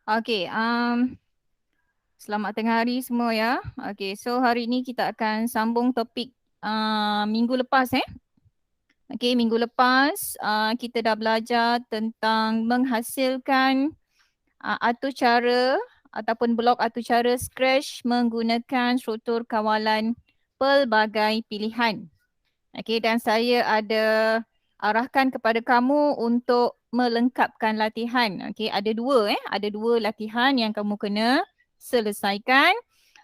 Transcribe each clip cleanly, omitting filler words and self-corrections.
Okay, selamat tengah hari semua ya. Okay, so hari ini kita akan sambung topik minggu lepas Okay, minggu lepas kita dah belajar tentang menghasilkan atur cara ataupun blok atur cara Scratch menggunakan struktur kawalan pelbagai pilihan. Okay, dan saya ada arahkan kepada kamu untuk melengkapkan latihan. Okay, ada dua latihan yang kamu kena selesaikan.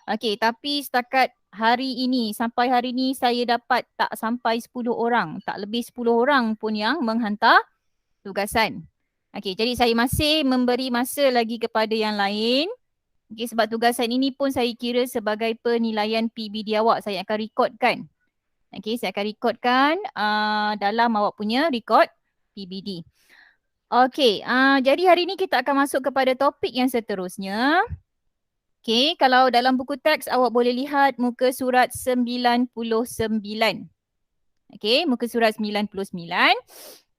Okay, tapi setakat hari ini, sampai hari ini saya dapat tak sampai 10 orang, tak lebih 10 orang pun yang menghantar tugasan. Okay, jadi saya masih memberi masa lagi kepada yang lain. Okay, sebab tugasan ini pun saya kira sebagai penilaian PBD awak. Saya akan rekodkan. Okay, saya akan rekodkan dalam awak punya record PBD. Okay, jadi hari ini kita akan masuk kepada topik yang seterusnya. Okay, kalau dalam buku teks awak boleh lihat muka surat 99. Okay, muka surat 99.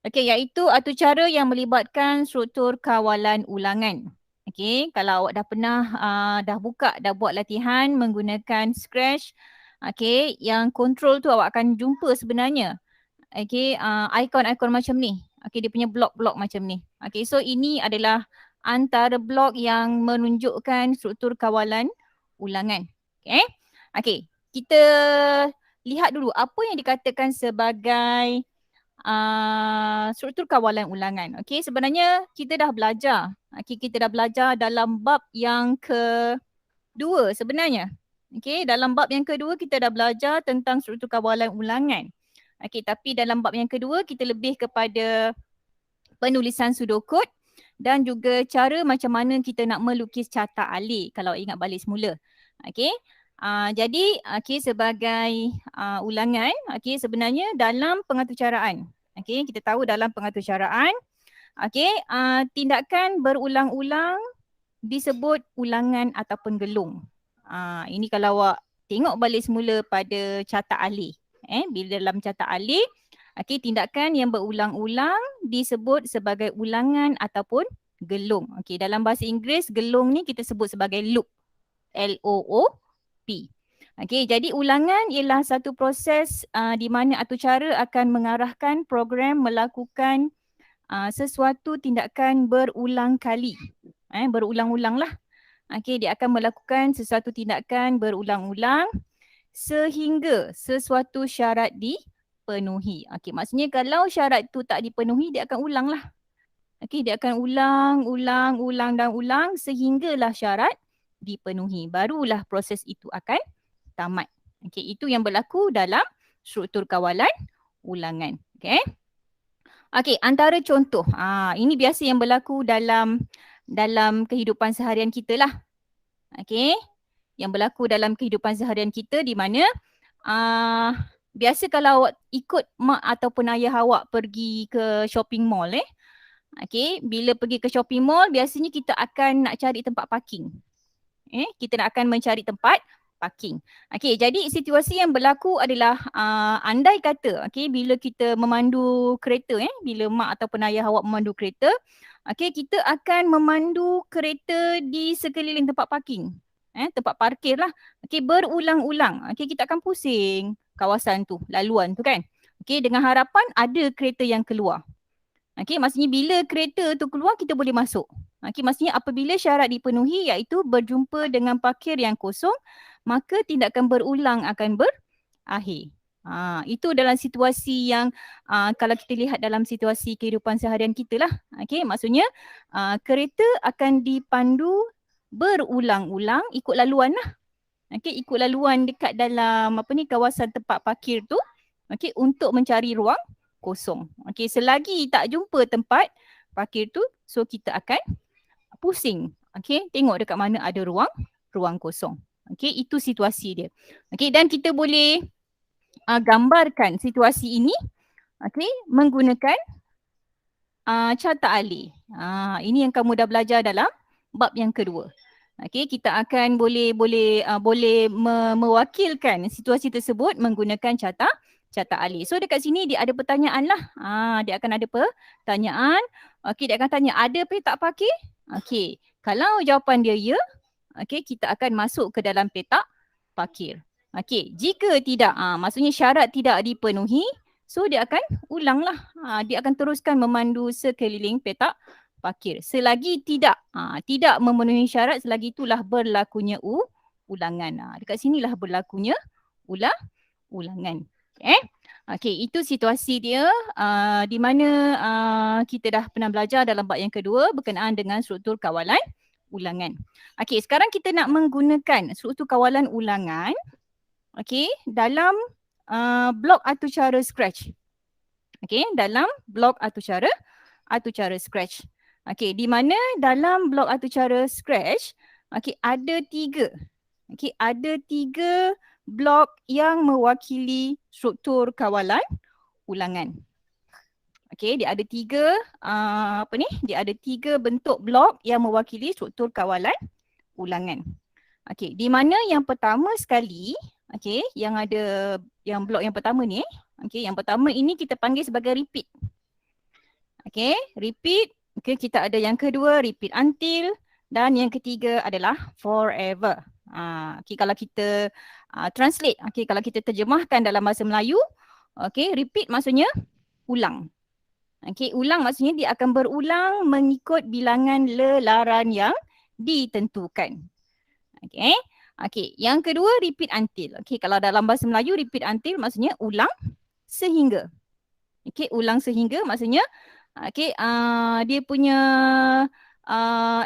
Okay, iaitu atur cara yang melibatkan struktur kawalan ulangan. Okay, kalau awak dah pernah dah buat latihan menggunakan Scratch, okay, yang control tu awak akan jumpa sebenarnya. Okay, ikon-ikon macam ni. Okay, dia punya blok-blok macam ni. Okay, so ini adalah antara blok yang menunjukkan struktur kawalan ulangan. Okay, okay, kita lihat dulu apa yang dikatakan sebagai struktur kawalan ulangan. Okay, sebenarnya kita dah belajar. Okay, kita dah belajar dalam bab yang kedua sebenarnya. Okay, dalam bab yang kedua kita dah belajar tentang struktur kawalan ulangan. Okay, tapi dalam bab yang kedua kita lebih kepada penulisan pseudocode dan juga cara macam mana kita nak melukis carta alih kalau ingat balik semula. Okay, jadi sebagai ulangan, sebenarnya dalam pengaturcaraan. Okay, kita tahu dalam pengaturcaraan, tindakan berulang-ulang disebut ulangan ataupun gelung. Ini kalau awak tengok balik semula pada carta alih. Bila dalam carta alih, tindakan yang berulang-ulang disebut sebagai ulangan ataupun gelung. Dalam bahasa Inggeris, gelung ni kita sebut sebagai loop. L-O-O-P. Jadi ulangan ialah satu proses di mana atur cara akan mengarahkan program melakukan sesuatu tindakan berulang kali. Berulang-ulang lah. Dia akan melakukan sesuatu tindakan berulang-ulang sehingga sesuatu syarat dipenuhi. Maksudnya kalau syarat tu tak dipenuhi, dia akan ulang lah. Dia akan ulang dan ulang sehinggalah syarat dipenuhi. Barulah proses itu akan tamat. Itu yang berlaku dalam struktur kawalan ulangan. Antara contoh. Ini biasa yang berlaku dalam kehidupan seharian kita lah. Yang berlaku dalam kehidupan seharian kita di mana biasa kalau awak ikut mak ataupun ayah awak pergi ke shopping mall bila pergi ke shopping mall biasanya kita akan nak cari tempat parking. Kita nak akan mencari tempat parking. Jadi situasi yang berlaku adalah andai kata bila kita memandu kereta, bila mak ataupun ayah awak memandu kereta, kita akan memandu kereta di sekeliling tempat parking. Tempat parkir lah. Berulang-ulang. Kita akan pusing kawasan tu, laluan tu kan. Dengan harapan ada kereta yang keluar. Maksudnya bila kereta tu keluar, kita boleh masuk. Maksudnya apabila syarat dipenuhi iaitu berjumpa dengan parkir yang kosong, maka tindakan berulang akan berakhir. Itu dalam situasi yang kalau kita lihat dalam situasi kehidupan seharian kita lah. Maksudnya kereta akan dipandu berulang-ulang ikut laluan lah. Ikut laluan dekat dalam kawasan tempat parkir tu untuk mencari ruang kosong. Selagi tak jumpa tempat parkir tu, so kita akan pusing. Tengok dekat mana ada ruang kosong. Itu situasi dia. Dan kita boleh gambarkan situasi ini menggunakan carta alih. Ini yang kamu dah belajar dalam bab yang kedua. Kita akan boleh mewakilkan situasi tersebut menggunakan carta alih. So dekat sini dia ada pertanyaan lah. Dia akan ada pertanyaan. Dia akan tanya ada petak parkir? Kalau jawapan dia ya, okey, kita akan masuk ke dalam petak parkir. Okey, jika tidak, maksudnya syarat tidak dipenuhi, so dia akan ulanglah. Dia akan teruskan memandu sekeliling petak parkir. Selagi tidak memenuhi syarat, selagi itulah berlakunya ulangan. Dekat sinilah berlakunya ulangan. Okey, itu situasi dia di mana kita dah pernah belajar dalam bab yang kedua berkenaan dengan struktur kawalan ulangan. Okey, sekarang kita nak menggunakan struktur kawalan ulangan dalam blok atau cara Scratch. Dalam blok atau cara Scratch. Di mana dalam blok atau cara Scratch, ada tiga. Ada tiga blok yang mewakili struktur kawalan ulangan. Dia ada tiga Dia ada tiga bentuk blok yang mewakili struktur kawalan ulangan. Di mana yang pertama sekali, yang blok yang pertama ni, yang pertama ini kita panggil sebagai repeat. Repeat. Kita ada yang kedua repeat until dan yang ketiga adalah forever. Kalau kita translate, kalau kita terjemahkan dalam bahasa Melayu, repeat maksudnya ulang. Ulang maksudnya dia akan berulang mengikut bilangan lelaran yang ditentukan. Yang kedua repeat until. Kalau dalam bahasa Melayu repeat until maksudnya ulang sehingga. Ulang sehingga maksudnya dia punya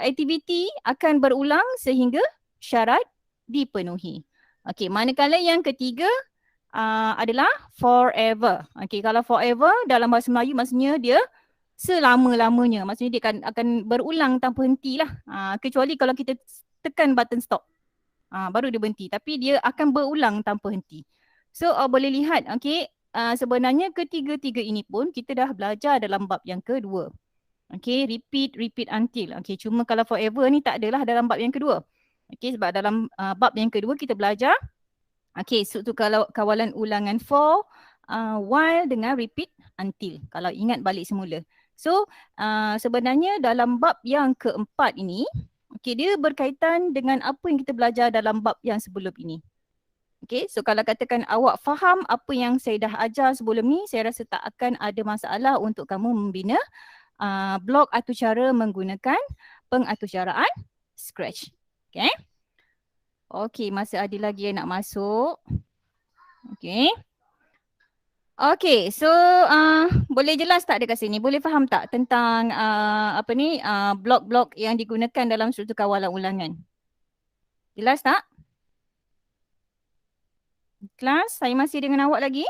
aktiviti akan berulang sehingga syarat dipenuhi. Manakala yang ketiga adalah forever. Kalau forever dalam bahasa Melayu maksudnya dia selama-lamanya. Maksudnya dia akan berulang tanpa henti lah. Kecuali kalau kita tekan button stop. Baru dia berhenti. Tapi dia akan berulang tanpa henti. So boleh lihat sebenarnya ketiga-tiga ini pun kita dah belajar dalam bab yang kedua. Repeat until. Cuma kalau forever ni tak adalah dalam bab yang kedua. Sebab dalam bab yang kedua kita belajar struktur kawalan ulangan for, while dengan repeat until. Kalau ingat balik semula. So sebenarnya dalam bab yang keempat ini, dia berkaitan dengan apa yang kita belajar dalam bab yang sebelum ini. So kalau katakan awak faham apa yang saya dah ajar sebelum ni, saya rasa tak akan ada masalah untuk kamu membina blok atau cara menggunakan pengaturcaraan Scratch. Masih ada lagi yang nak masuk. So boleh jelas tak dekat sini? Boleh faham tak tentang blok-blok yang digunakan dalam struktur kawalan ulangan? Jelas tak? Kelas, saya masih dengan awak lagi?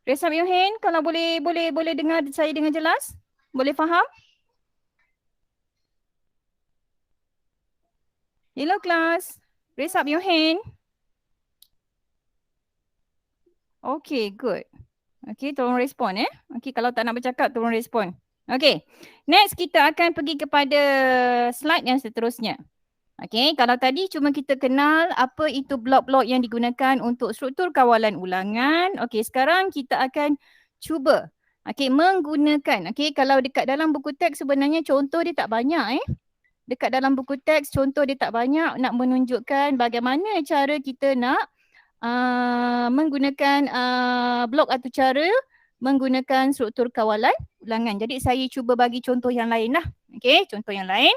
Raise up your hand kalau boleh dengar saya dengan jelas? Boleh faham? Hello kelas, raise up your hand. Good. Tolong respon kalau tak nak bercakap tolong respon. Next kita akan pergi kepada slide yang seterusnya. Kalau tadi cuma kita kenal apa itu blok-blok yang digunakan untuk struktur kawalan ulangan. Sekarang kita akan cuba menggunakan. Kalau dekat dalam buku teks sebenarnya contoh dia tak banyak Dekat dalam buku teks contoh dia tak banyak nak menunjukkan bagaimana cara kita nak menggunakan blok atau cara menggunakan struktur kawalan ulangan. Jadi saya cuba bagi contoh yang lain lah. Contoh yang lain.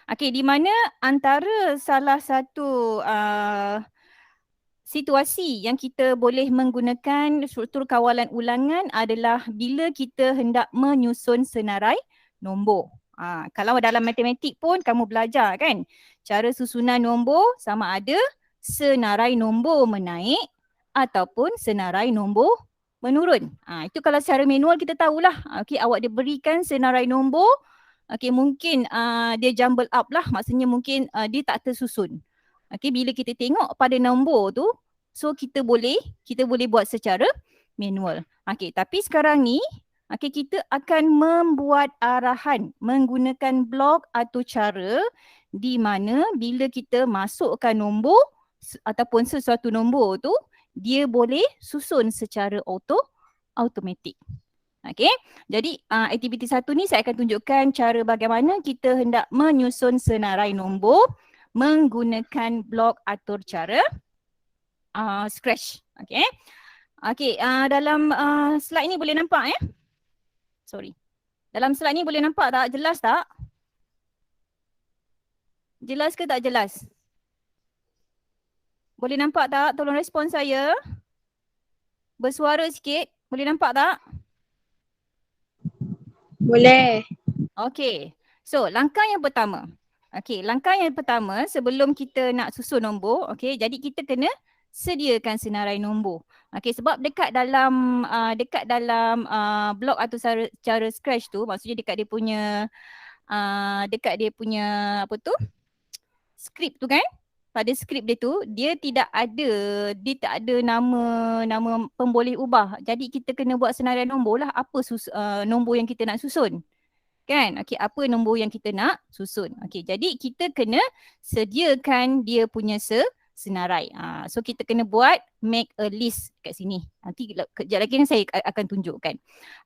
Di mana antara salah satu situasi yang kita boleh menggunakan struktur kawalan ulangan adalah bila kita hendak menyusun senarai nombor. Kalau dalam matematik pun kamu belajar kan, cara susunan nombor sama ada senarai nombor menaik ataupun senarai nombor menurun. Itu kalau secara manual kita tahulah. Awak diberikan senarai nombor, mungkin dia jumble up lah, maksudnya mungkin dia tak tersusun. Bila kita tengok pada nombor tu, so kita boleh buat secara manual. Tapi sekarang ni kita akan membuat arahan menggunakan blok atau cara di mana bila kita masukkan nombor ataupun sesuatu nombor tu, dia boleh susun secara automatik. Okey. Jadi aktiviti 1 ni saya akan tunjukkan cara bagaimana kita hendak menyusun senarai nombor menggunakan blok atur cara Scratch. Okey. Okey, dalam slide ni boleh nampak Sorry. Dalam slide ni boleh nampak tak? Jelas tak? Jelas ke tak jelas? Boleh nampak tak? Tolong respon saya. Bersuara sikit. Boleh nampak tak? Boleh. Okey. So, langkah yang pertama. Okey, langkah yang pertama sebelum kita nak susun nombor, okey, jadi kita kena sediakan senarai nombor. Okey, sebab dekat dalam blok atau cara Scratch tu, maksudnya dekat dia punya apa tu? Skrip tu kan? Pada skrip dia tu, dia tak ada nama pemboleh ubah. Jadi kita kena buat senarai nombor lah, apa nombor yang kita nak susun. Kan? Okey, apa nombor yang kita nak susun. Okey, jadi kita kena sediakan dia punya senarai. So kita kena buat make a list kat sini. Nanti kejap lagi saya akan tunjukkan.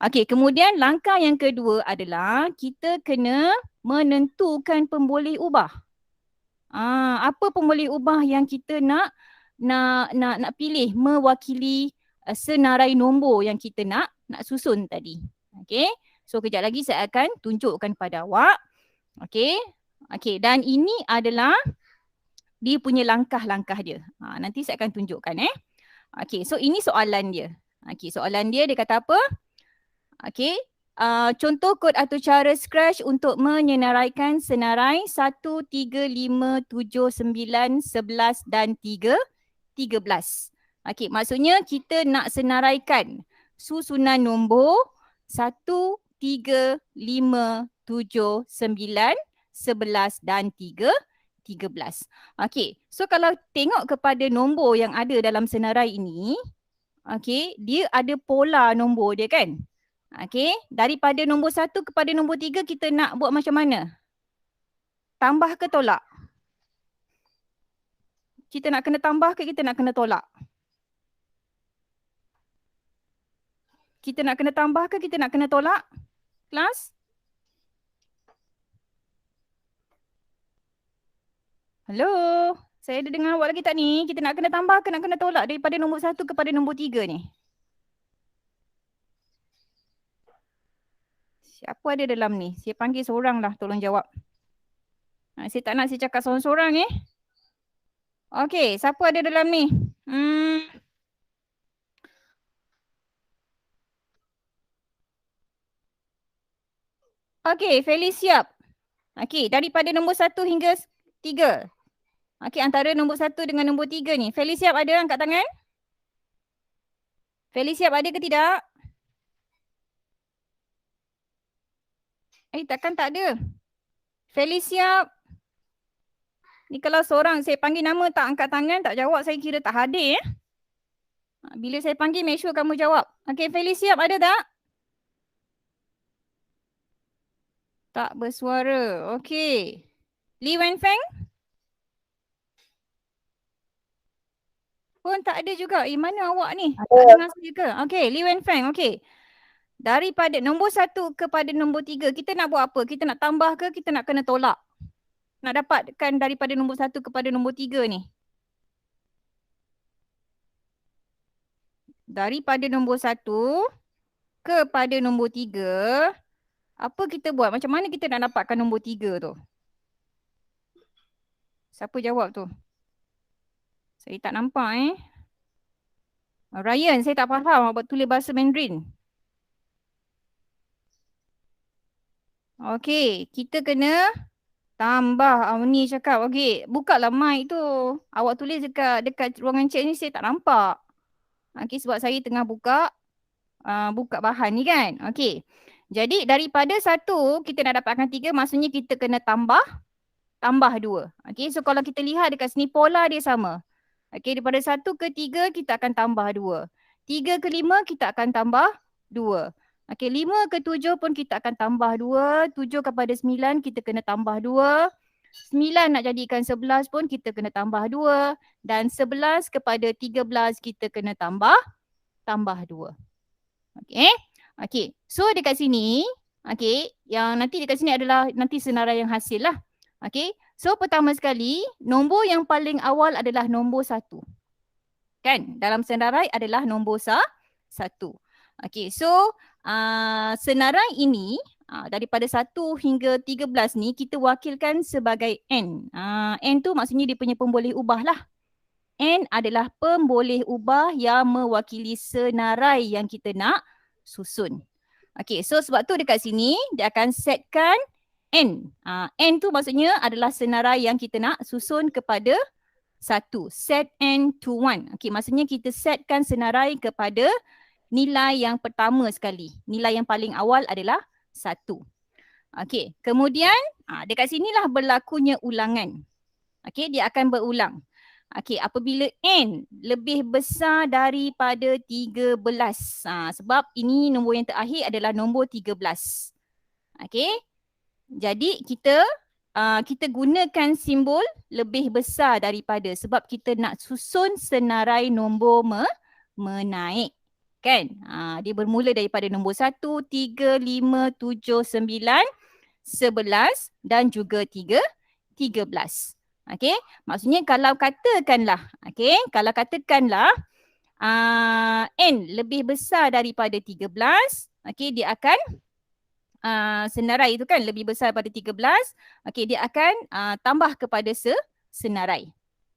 Okey, kemudian langkah yang kedua adalah kita kena menentukan pemboleh ubah. Apa pemboleh ubah yang kita nak pilih mewakili senarai nombor yang kita nak susun tadi. Okey. So kejap lagi saya akan tunjukkan pada awak. Okey. Okey, dan ini adalah dia punya langkah-langkah dia. Nanti saya akan tunjukkan Okey, so ini soalan dia. Okey, soalan dia kata apa? Okey. Contoh kod atau cara Scratch untuk menyenaraikan senarai 1, 3, 5, 7, 9, 11 dan 13. Okey, maksudnya kita nak senaraikan susunan nombor 1, 3, 5, 7, 9, 11 dan 13. Okey, so kalau tengok kepada nombor yang ada dalam senarai ini, okey, dia ada pola nombor dia kan? Okey, daripada nombor 1 kepada nombor 3 kita nak buat macam mana? Tambah ke tolak? Kita nak kena tambah ke kita nak kena tolak? Kita nak kena tambah ke kita nak kena tolak? Kelas? Hello? Saya ada dengar awak lagi tak ni? Kita nak kena tambah ke nak kena tolak daripada nombor 1 kepada nombor 3 ni? Siapa ada dalam ni? Saya panggil seorang lah, tolong jawab. Saya tak nak saya cakap seorang-seorang Okey, siapa ada dalam ni? Okey, Feli siap. Okey, daripada nombor 1 hingga 3. Okey, antara nombor 1 dengan nombor 3 ni. Feli siap ada angkat tangan? Feli siap ada ke tidak? Takkan tak ada. Feli siap. Ni kalau seorang saya panggil nama tak angkat tangan, tak jawab, saya kira tak hadir Bila saya panggil, make sure kamu jawab. Okey, Feli siap ada tak? Tak bersuara. Okey. Li Wenfeng? Pun tak ada juga. Mana awak ni? Tak dengar saya ke? Okey, Li Wenfeng. Okey. Daripada nombor 1 kepada nombor 3, kita nak buat apa? Kita nak tambah ke kita nak kena tolak? Nak dapatkan daripada nombor 1 kepada nombor 3 ni. Daripada nombor 1 kepada nombor 3, apa kita buat? Macam mana kita nak dapatkan nombor 3 tu? Siapa jawab tu? Saya tak nampak Ryan, saya tak faham awak tulis bahasa Mandarin. Okey, kita kena tambah. Ni cakap. Okey, buka lah mic tu. Awak tulis dekat ruangan chat ni saya tak nampak. Okey, sebab saya tengah buka bahan ni kan. Okey. Jadi daripada 1 kita nak dapatkan 3, maksudnya kita kena tambah 2. Okey, so kalau kita lihat dekat sini pola dia sama. Okey, daripada 1 ke 3 kita akan tambah 2. 3 ke 5 kita akan tambah 2. Okey, 5 ke 7 pun kita akan tambah 2. 7 kepada 9 kita kena tambah 2. 9 nak jadikan 11 pun kita kena tambah 2. Dan 11 kepada 13 kita kena tambah 2. Okey. Okey, so dekat sini, okey, yang nanti dekat sini adalah nanti senarai yang hasil lah. Okey, so pertama sekali, nombor yang paling awal adalah nombor 1. Kan? Dalam senarai adalah nombor 1. Okey, so senarai ini daripada 1 hingga 13 ni kita wakilkan sebagai N. N tu maksudnya dia punya pemboleh ubah lah. N adalah pemboleh ubah yang mewakili senarai yang kita nak susun. Okey, so sebab tu dekat sini dia akan setkan N. N tu maksudnya adalah senarai yang kita nak susun kepada 1. Set N to 1. Okey, maksudnya kita setkan senarai kepada nilai yang pertama sekali. Nilai yang paling awal adalah 1. Okey, kemudian dekat sinilah berlakunya ulangan. Okey, dia akan berulang. Okey, apabila N lebih besar daripada 13. Sebab ini nombor yang terakhir adalah nombor 13. Okey, jadi kita gunakan simbol lebih besar daripada sebab kita nak susun senarai nombor menaik. Kan? Dia bermula daripada nombor 1, 3, 5, 7, 9, 11 dan juga 13. Okey, maksudnya kalau katakanlah N lebih besar daripada 13, okey, dia akan senarai itu kan lebih besar daripada 13, okey, dia akan tambah kepada senarai.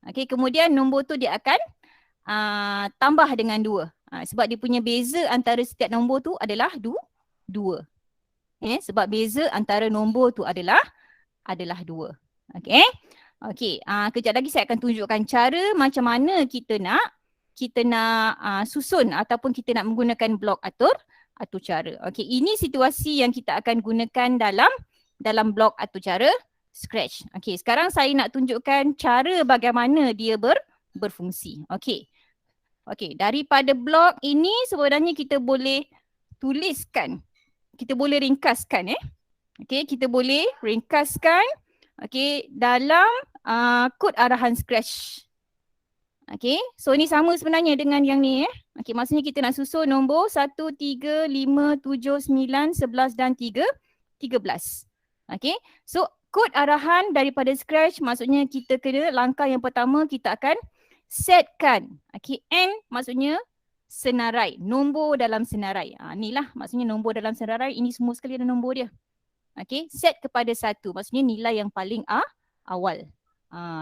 Okey, kemudian nombor tu dia akan tambah dengan 2. Sebab dia punya beza antara setiap nombor tu adalah 2. Sebab beza antara nombor tu adalah 2. Okey. Okey, kejap lagi saya akan tunjukkan cara macam mana kita nak susun ataupun kita nak menggunakan blok atur cara. Okey, ini situasi yang kita akan gunakan dalam blok atur cara Scratch. Okey, sekarang saya nak tunjukkan cara bagaimana dia berfungsi. Okey. Okey, daripada blok ini sebenarnya kita boleh tuliskan. Kita boleh ringkaskan Okey, kita boleh ringkaskan dalam kod arahan Scratch. Okey, so ni sama sebenarnya dengan yang ni Okey, maksudnya kita nak susun nombor 1, 3, 5, 7, 9, 11 dan 13. Okey, so kod arahan daripada Scratch maksudnya kita kena langkah yang pertama kita akan setkan. Okey, N maksudnya senarai, nombor dalam senarai. Inilah maksudnya nombor dalam senarai, ini semua sekali ada nombor dia. Okey, set kepada 1 maksudnya nilai yang paling awal.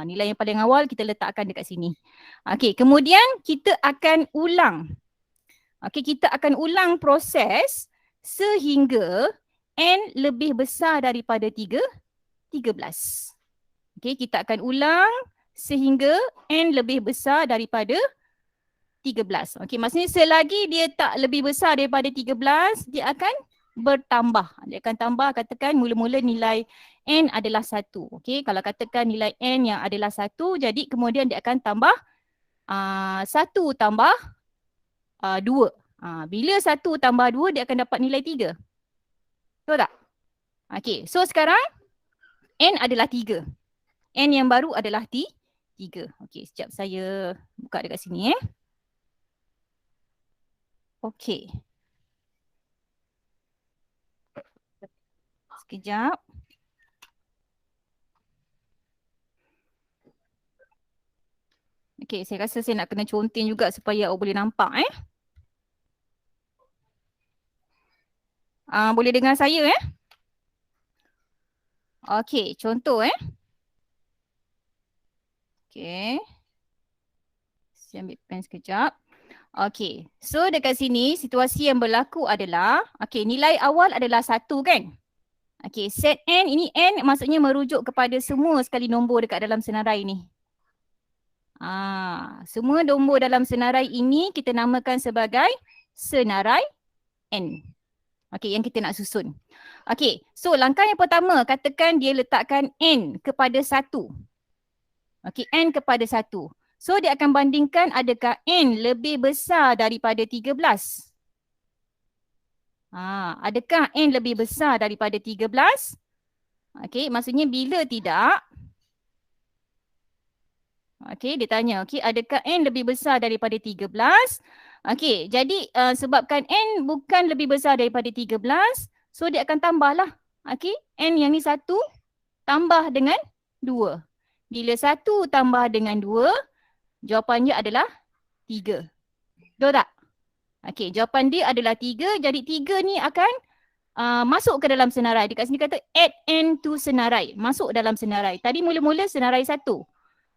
Nilai yang paling awal kita letakkan dekat sini. Okey, kemudian kita akan ulang. Okey, kita akan ulang proses sehingga N lebih besar daripada 13. Okey, kita akan ulang sehingga N lebih besar daripada 13. Okey, maksudnya selagi dia tak lebih besar daripada 13, dia akan bertambah. Dia akan tambah, katakan mula-mula nilai N adalah 1. Okey, kalau katakan nilai N yang adalah 1, jadi kemudian dia akan tambah 1 tambah 2. Bila 1 tambah 2, dia akan dapat nilai 3. Betul tak? Okey, so sekarang N adalah 3. N yang baru adalah 3. Okey, sekejap saya buka dekat sini Okey. Sekejap. Okey, saya rasa saya nak kena conteng juga supaya awak boleh nampak boleh dengar saya Okey, contoh Okey. Saya ambil pen sekejap. Okey, so dekat sini situasi yang berlaku adalah okey, nilai awal adalah 1 kan? Okey, set N, ini N maksudnya merujuk kepada semua sekali nombor dekat dalam senarai ni. Semua nombor dalam senarai ini kita namakan sebagai senarai N. Okey, yang kita nak susun. Okey, so langkah yang pertama, katakan dia letakkan N kepada 1. Okey, N kepada 1. So dia akan bandingkan adakah N lebih besar daripada 13. Adakah N lebih besar daripada 13? Okey, maksudnya bila tidak. Okey, dia tanya, okey, adakah N lebih besar daripada 13? Okey, jadi sebabkan N bukan lebih besar daripada 13, so dia akan tambah lah. Okey, N yang ni 1 tambah dengan 2. Bila 1 tambah dengan 2, jawapannya adalah 3. Betul tak? Okey, jawapan dia adalah 3. Jadi 3 ni akan masuk ke dalam senarai. Dekat sini kata add N to senarai. Masuk dalam senarai. Tadi mula-mula senarai 1.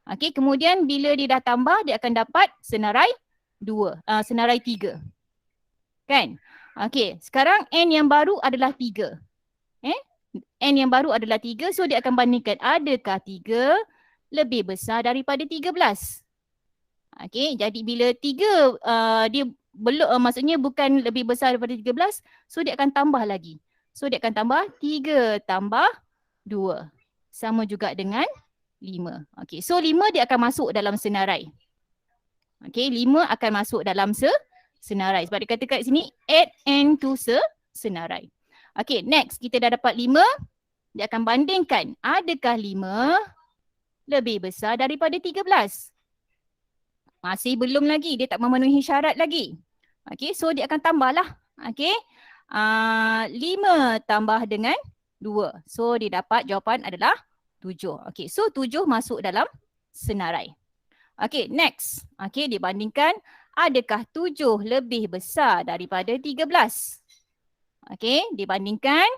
Okey, kemudian bila dia dah tambah, dia akan dapat senarai 2. Senarai 3. Kan? Okey, sekarang N yang baru adalah 3. N yang baru adalah 3, so dia akan bandingkan adakah 3 lebih besar daripada 13. Okey, jadi bila 3 dia belum maksudnya bukan lebih besar daripada 13, so dia akan tambah lagi. So dia akan tambah 3 tambah 2 sama juga dengan 5. Okey, so 5 dia akan masuk dalam senarai. Okey, 5 akan masuk dalam senarai. Sebab dia kata kat sini add N to senarai. Okey, next kita dah dapat 5. Dia akan bandingkan adakah 5 lebih besar daripada 13. Masih belum lagi, dia tak memenuhi syarat lagi. Okey, so dia akan tambahlah. Okey, 5 tambah dengan 2. So dia dapat jawapan adalah 7. Okey, so 7 masuk dalam senarai. Okey, next. Okey, dibandingkan adakah 7 lebih besar daripada 13. Okey, dibandingkan.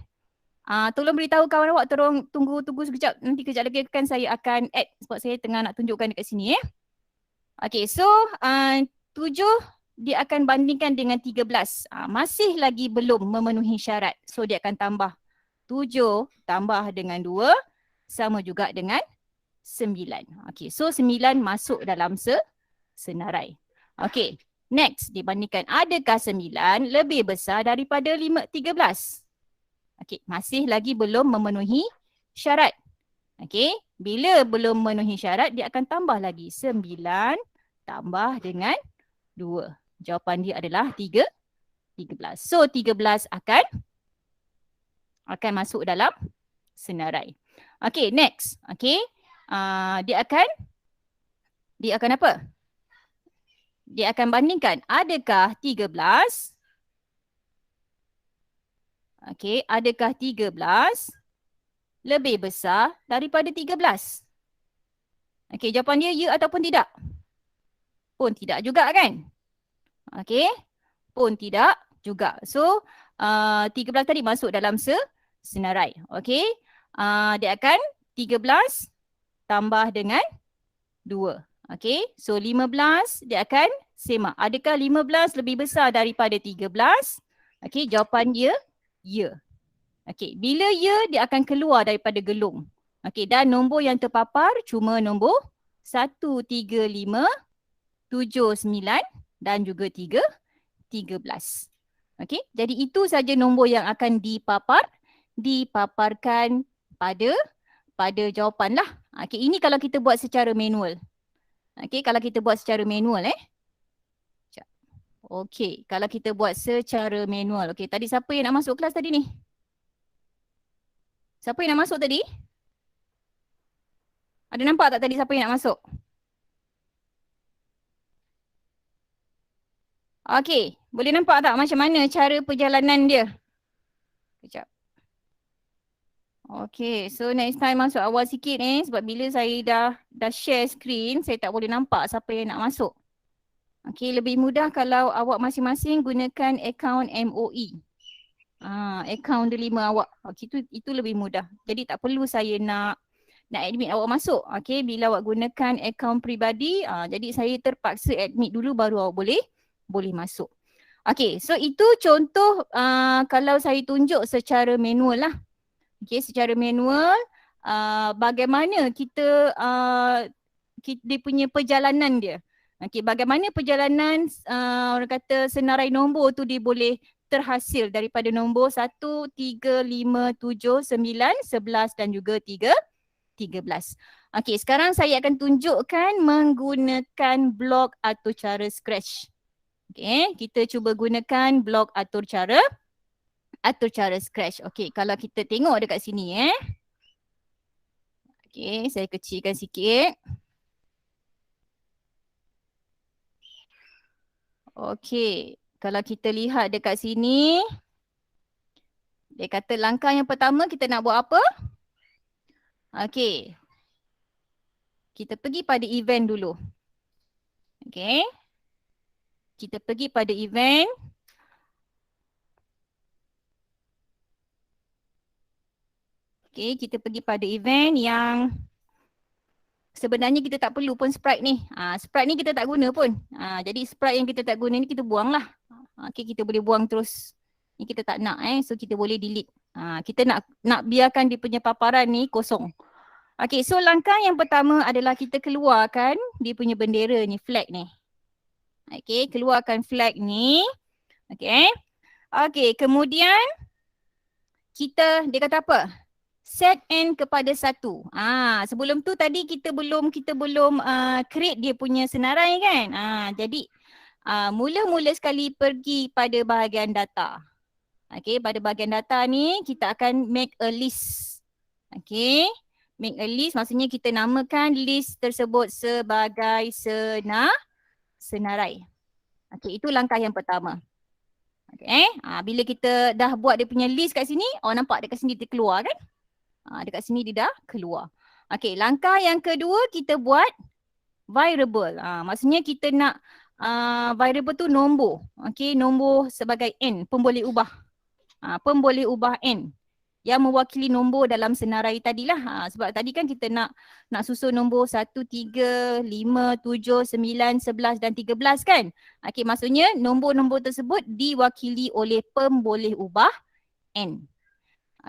Tolong beritahu kawan awak, tunggu sekejap. Nanti kejap lagi kan saya akan add sebab saya tengah nak tunjukkan dekat sini. Okey, so 7 dia akan bandingkan dengan 13. Masih lagi belum memenuhi syarat. So dia akan tambah 7 tambah dengan 2 sama juga dengan 9. Okey, so 9 masuk dalam senarai. Okey, next dibandingkan adakah 9 lebih besar daripada 13. Okey, masih lagi belum memenuhi syarat. Okey, bila belum memenuhi syarat, dia akan tambah lagi 9 tambah dengan 2. Jawapan dia adalah 13. So 13 akan masuk dalam senarai. Okey, next. Okey, dia akan apa? Dia akan bandingkan adakah 13. Okey, adakah 13 lebih besar daripada 13? Okey, jawapan dia ya ataupun tidak? Pun tidak juga kan? Okey, pun tidak juga. So, 13 tadi masuk dalam senarai. Okey, dia akan 13 tambah dengan 2. Okey, so 15 dia akan semak. Adakah 15 lebih besar daripada 13? Okey, jawapan dia ya. Okey, bila ya, dia akan keluar daripada gelung. Okey, dan nombor yang terpapar cuma nombor 1, 3, 5, 7, 9 dan juga 13. Okey, jadi itu saja nombor yang akan dipaparkan pada jawapan lah. Okey, ini kalau kita buat secara manual. Okey, kalau kita buat secara manual Okey, kalau kita buat secara manual. Okey, tadi siapa yang nak masuk kelas tadi ni? Siapa yang nak masuk tadi? Ada nampak tak tadi siapa yang nak masuk? Okey, boleh nampak tak macam mana cara perjalanan dia? Sekejap. Okey, so next time masuk awal sikit sebab bila saya dah share screen, saya tak boleh nampak siapa yang nak masuk. Okey, lebih mudah kalau awak masing-masing gunakan akaun MOE. Akaun delima awak. Okey, itu lebih mudah. Jadi tak perlu saya nak admit awak masuk. Okey, bila awak gunakan akaun peribadi, jadi saya terpaksa admit dulu baru awak boleh masuk. Okey, so itu contoh kalau saya tunjuk secara manual lah. Okey, secara manual bagaimana kita dia punya perjalanan dia. Okey, bagaimana perjalanan orang kata senarai nombor tu dia boleh terhasil daripada nombor 1, 3, 5, 7, 9, 11 dan juga 13. Okey, sekarang saya akan tunjukkan menggunakan blok atau cara scratch. Okey, kita cuba gunakan blok atau cara scratch. Okey, kalau kita tengok dekat sini Okey, saya kecilkan sikit. Okey, kalau kita lihat dekat sini, dia kata langkah yang pertama kita nak buat apa? Okey, kita pergi pada event dulu. Okey, kita pergi pada event. Okey, kita pergi pada event yang sebenarnya kita tak perlu pun sprite ni. Sprite ni kita tak guna pun. Jadi sprite yang kita tak guna ni kita buang lah. Okey, kita boleh buang terus. Ni kita tak nak so kita boleh delete. Kita nak biarkan dia punya paparan ni kosong. Okey, so langkah yang pertama adalah kita keluarkan dia punya bendera ni, flag ni. Okey, keluarkan flag ni. Okey. Okey, kemudian dia kata apa? Set n kepada 1. Sebelum tu tadi kita belum create dia punya senarai kan. Jadi mula-mula sekali pergi pada bahagian data. Okey, pada bahagian data ni kita akan make a list. Okey, make a list maksudnya kita namakan list tersebut sebagai senarai. Okey, itu langkah yang pertama. Okey, bila kita dah buat dia punya list kat sini, nampak dekat sini dia keluar kan? Dekat sini dia dah keluar. Okey, langkah yang kedua kita buat variable. Maksudnya kita nak variable tu nombor. Okey, nombor sebagai n, pemboleh ubah. Pemboleh ubah n yang mewakili nombor dalam senarai tadilah. Sebab tadi kan kita nak susun nombor 1, 3, 5, 7, 9, 11 dan 13 kan. Okey, maksudnya nombor-nombor tersebut diwakili oleh pemboleh ubah n.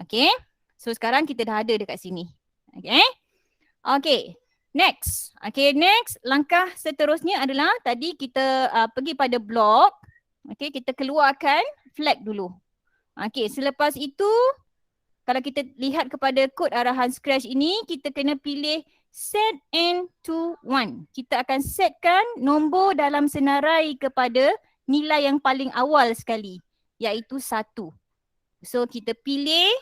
Okey. So sekarang kita dah ada dekat sini. Okay. Okay. Next. Okay, next. Langkah seterusnya adalah tadi kita pergi pada blok. Okay, kita keluarkan flag dulu. Okay, selepas itu kalau kita lihat kepada kod arahan Scratch ini, kita kena pilih set n to 1. Kita akan setkan nombor dalam senarai kepada nilai yang paling awal sekali, iaitu 1. So kita pilih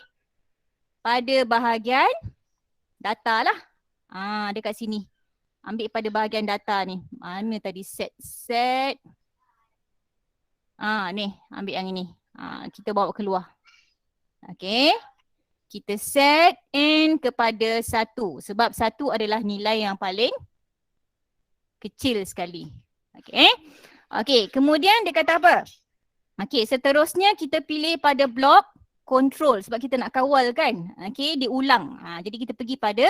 pada bahagian data lah. Dekat sini. Ambil pada bahagian data ni. Mana tadi set. Ni ambil yang ini. Kita bawa keluar. Okay. Kita set n kepada 1. Sebab 1 adalah nilai yang paling kecil sekali. Okay. Okay. Kemudian dia kata apa? Okay. Seterusnya kita pilih pada blok control sebab kita nak kawal kan. Okey, diulang. Jadi kita pergi pada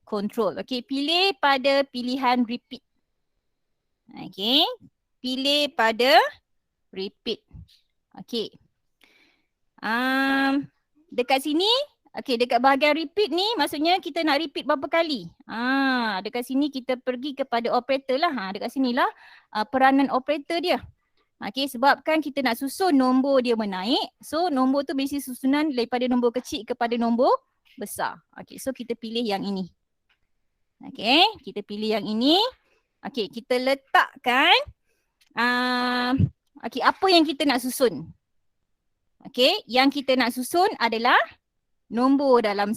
control. Okey, pilih pada pilihan repeat. Okey, pilih pada repeat. Okey. Dekat sini, okey, dekat bahagian repeat ni maksudnya kita nak repeat berapa kali. Dekat sini kita pergi kepada operator lah. Dekat sinilah peranan operator dia. Okay, sebab kan kita nak susun nombor dia menaik. So nombor tu basic susunan daripada nombor kecil kepada nombor besar. Okay, so kita pilih yang ini. Okay, kita pilih yang ini. Okay, kita letakkan okay, apa yang kita nak susun. Okay, yang kita nak susun adalah nombor dalam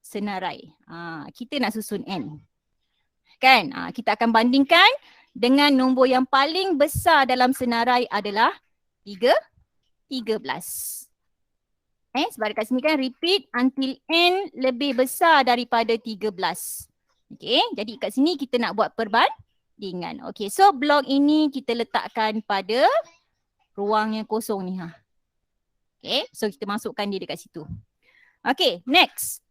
senarai. Kita nak susun n. Kan, kita akan bandingkan dengan nombor yang paling besar dalam senarai adalah 13. Sebab dekat sini kan repeat until n lebih besar daripada 13. Okay, jadi kat sini kita nak buat perbandingan. Okay, so blok ini kita letakkan pada ruang yang kosong ni. Okay, so kita masukkan dia dekat situ. Okay, next.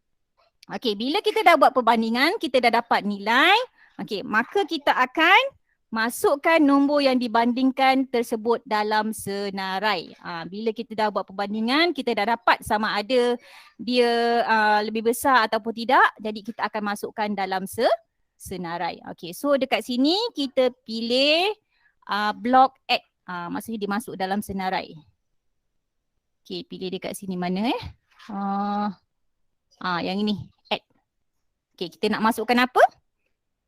Okay, bila kita dah buat perbandingan, kita dah dapat nilai. Okay, maka kita akan masukkan nombor yang dibandingkan tersebut dalam senarai. Bila kita dah buat perbandingan, kita dah dapat sama ada dia lebih besar ataupun tidak. Jadi kita akan masukkan dalam senarai. Okay, so dekat sini kita pilih blok add. Maksudnya dia masuk dalam senarai. Okay, pilih dekat sini mana yang ini, add. Okay, kita nak masukkan apa?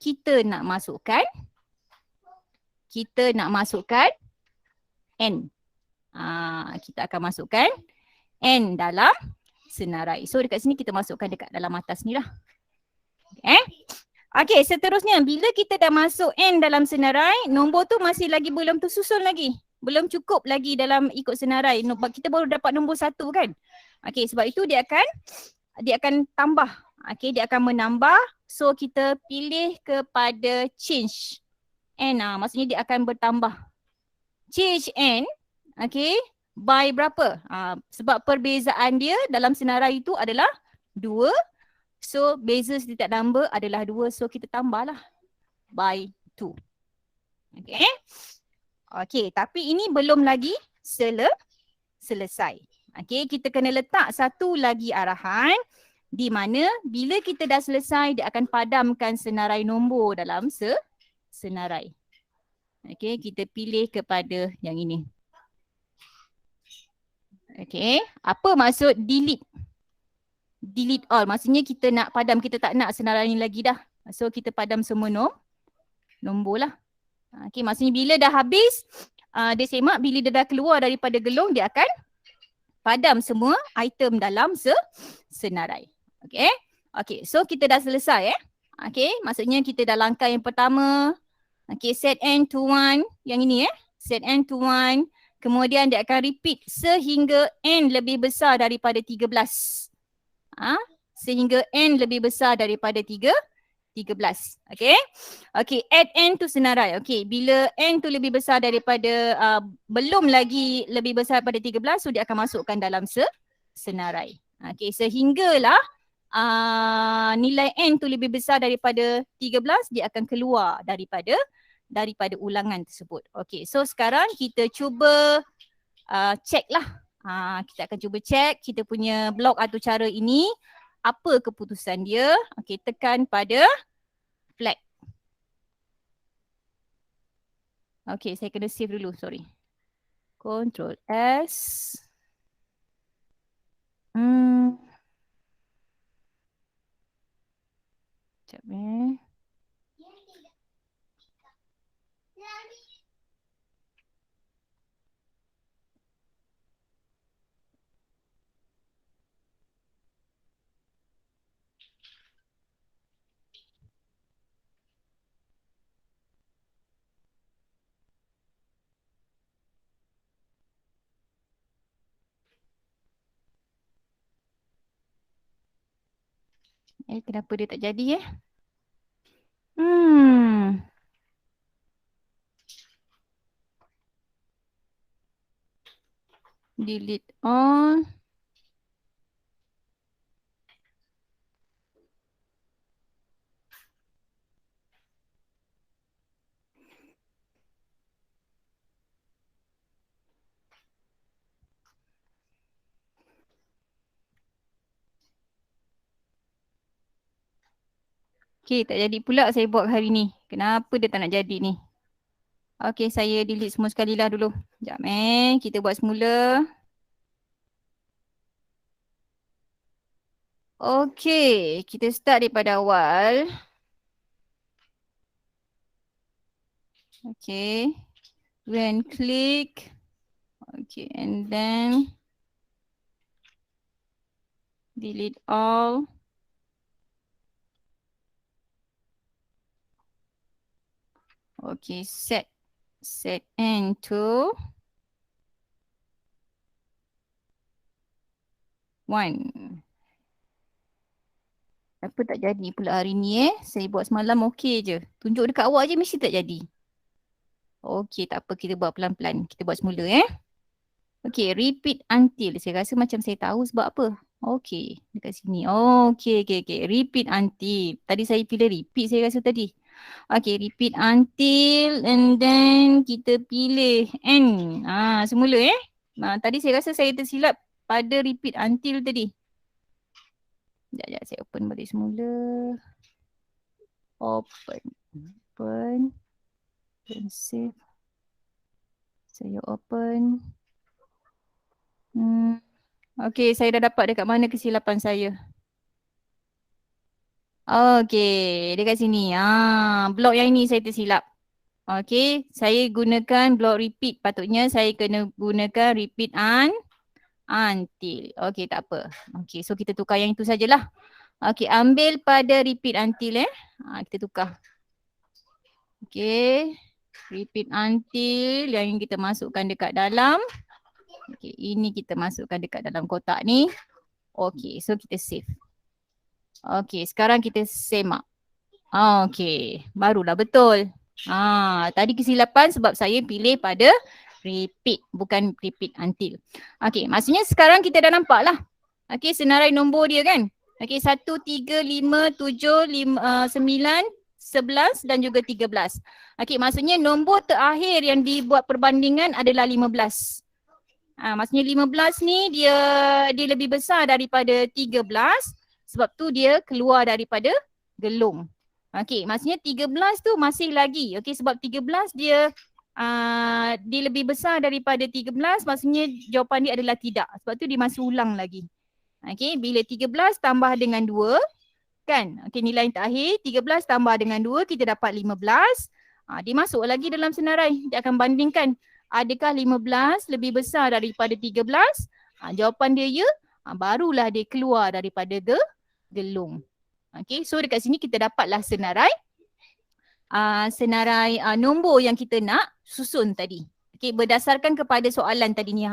Kita nak masukkan n. Kita akan masukkan n dalam senarai. So dekat sini kita masukkan dekat dalam atas ni lah. Okay. Okey, seterusnya bila kita dah masuk N dalam senarai, nombor tu masih lagi belum tersusun lagi. Belum cukup lagi dalam ikut senarai. Kita baru dapat nombor 1 kan. Okey, sebab itu dia akan tambah. Okey, dia akan menambah. So kita pilih kepada change N. Maksudnya dia akan bertambah. Change N, okey, by berapa? Sebab perbezaan dia dalam senarai itu adalah 2. So beza setiap number adalah 2. So kita tambahlah by 2. Okay. Okay, tapi ini belum lagi selesai. Okay, kita kena letak satu lagi arahan di mana bila kita dah selesai dia akan padamkan senarai nombor dalam senarai. Okay, kita pilih kepada yang ini. Okay, apa maksud delete? Delete all, maksudnya kita nak padam, kita tak nak senarai ni lagi dah. So kita padam semua nombor lah. Okay, maksudnya bila dah habis, dia semak bila dia dah keluar daripada gelung, dia akan padam semua item dalam senarai. Okay, okay, so kita dah selesai Okay, maksudnya kita dah langkah yang pertama. Okay, set N to 1, yang ini set N to 1. Kemudian dia akan repeat sehingga N lebih besar daripada 13. Sehingga N lebih besar daripada 13. Okay. Okay, add N to senarai. Okay, bila N tu lebih besar daripada, belum lagi lebih besar daripada 13, so dia akan masukkan dalam senarai. Okay, sehinggalah nilai N tu lebih besar daripada 13, dia akan keluar daripada ulangan tersebut. Okay, so sekarang kita cuba check lah. Kita akan cuba check kita punya blok atau cara ini. Apa keputusan dia? Okay, tekan pada flag. Okay, saya kena save dulu, sorry. Ctrl S. Sekejap kenapa dia tak jadi delete all. Okay, tak jadi pula saya buat hari ni. Kenapa dia tak nak jadi ni? Okay, saya delete semua sekali lah dulu. Sekejap kita buat semula. Okay, kita start daripada awal. Okay, when click. Okay, and then delete all. Okay, set N to 1. Apa tak jadi pula hari ni Saya buat semalam okey je. Tunjuk dekat awak je mesti tak jadi. Okey, tak apa, kita buat pelan-pelan. Kita buat semula Okey, repeat until. Saya rasa macam saya tahu sebab apa. Okey, dekat sini. Okey. Repeat until. Tadi saya pilih repeat saya rasa tadi. Okey, repeat until and then kita pilih N. Semula tadi saya rasa saya tersilap pada repeat until tadi. Sekejap, saya open balik semula. Open. Dan save. Saya open. Okey, saya dah dapat dekat mana kesilapan saya. Okey, dekat sini. Blok yang ini saya tersilap. Okey, saya gunakan blok repeat. Patutnya saya kena gunakan repeat until. Okey, tak apa. Okey, so kita tukar yang itu sajalah. Okey, ambil pada repeat until kita tukar. Okey, repeat until yang kita masukkan dekat dalam. Okey, ini kita masukkan dekat dalam kotak ni. Okey, so kita save. Okey, sekarang kita semak. Okey, barulah betul. Tadi kesilapan sebab saya pilih pada repeat, bukan repeat until. Okey, maksudnya sekarang kita dah nampak lah. Okey, senarai nombor dia kan. Okey, 1, 3, 5, 7, 9, 11 dan juga 13. Okey, maksudnya nombor terakhir yang dibuat perbandingan adalah 15. Maksudnya 15 ni dia lebih besar daripada 13 sebab tu dia keluar daripada gelung. Okey, maksudnya 13 tu masih lagi. Okey, sebab 13 dia lebih besar daripada 13, maksudnya jawapan dia adalah tidak. Sebab tu dia masih ulang lagi. Okey, bila 13 tambah dengan 2, kan? Okey, nilai yang terakhir 13 tambah dengan 2 kita dapat 15. Dia masuk lagi dalam senarai. Dia akan bandingkan adakah 15 lebih besar daripada 13? Jawapan dia ya. Barulah dia keluar daripada gelung. Okey, so dekat sini kita dapatlah senarai nombor yang kita nak susun tadi. Okey, berdasarkan kepada soalan tadi ni.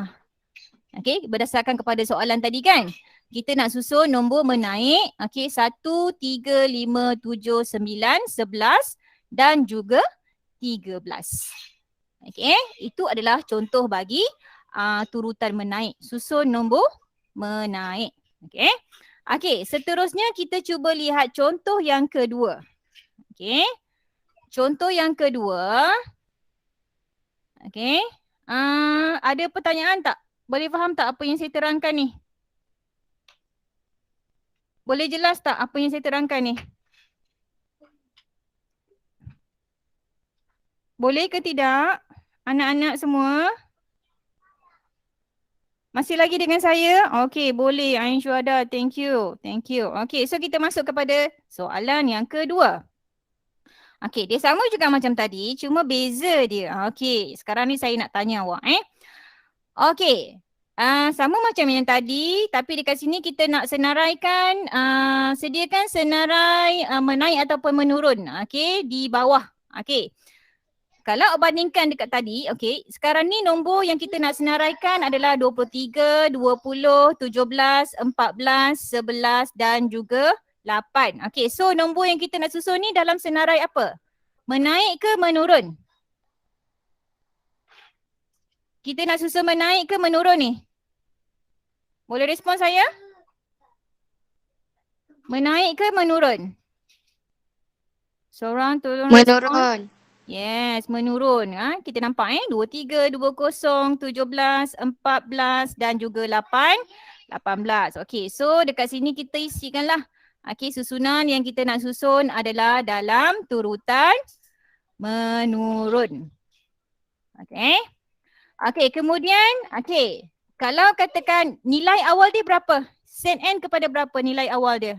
Okey, berdasarkan kepada soalan tadi kan. Kita nak susun nombor menaik. Okey, 1, 3, 5, 7, 9, 11 dan juga 13. Okey, itu adalah contoh bagi turutan menaik. Susun nombor menaik. Okey. Okey, seterusnya kita cuba lihat contoh yang kedua. Okey. Contoh yang kedua. Okey. Ada pertanyaan tak? Boleh faham tak apa yang saya terangkan ni? Boleh jelas tak apa yang saya terangkan ni? Boleh ke tidak? Anak-anak semua? Masih lagi dengan saya? Okey, boleh. Ain Syuhada, thank you. Thank you. Okey, so kita masuk kepada soalan yang kedua. Okey, dia sama juga macam tadi, cuma beza dia. Okey, sekarang ni saya nak tanya awak. Okey, sama macam yang tadi, tapi dekat sini kita nak senaraikan, sediakan senarai menaik ataupun menurun. Okey, di bawah. Okey. Kalau bandingkan dekat tadi, okey, sekarang ni nombor yang kita nak senaraikan adalah 23, 20, 17, 14, 11 dan juga 8. Okey, so nombor yang kita nak susun ni dalam senarai apa? Menaik ke menurun? Kita nak susun menaik ke menurun ni? Boleh respon saya? Menaik ke menurun? Seorang tolong respon. Menurun. Yes, menurun. Kita nampak 23, 20, 17, 14 dan juga 8, 18. Okey, so dekat sini kita isikanlah. Okey, susunan yang kita nak susun adalah dalam turutan menurun. Okey. Okey, kemudian kalau katakan nilai awal dia berapa? Set N kepada berapa nilai awal dia?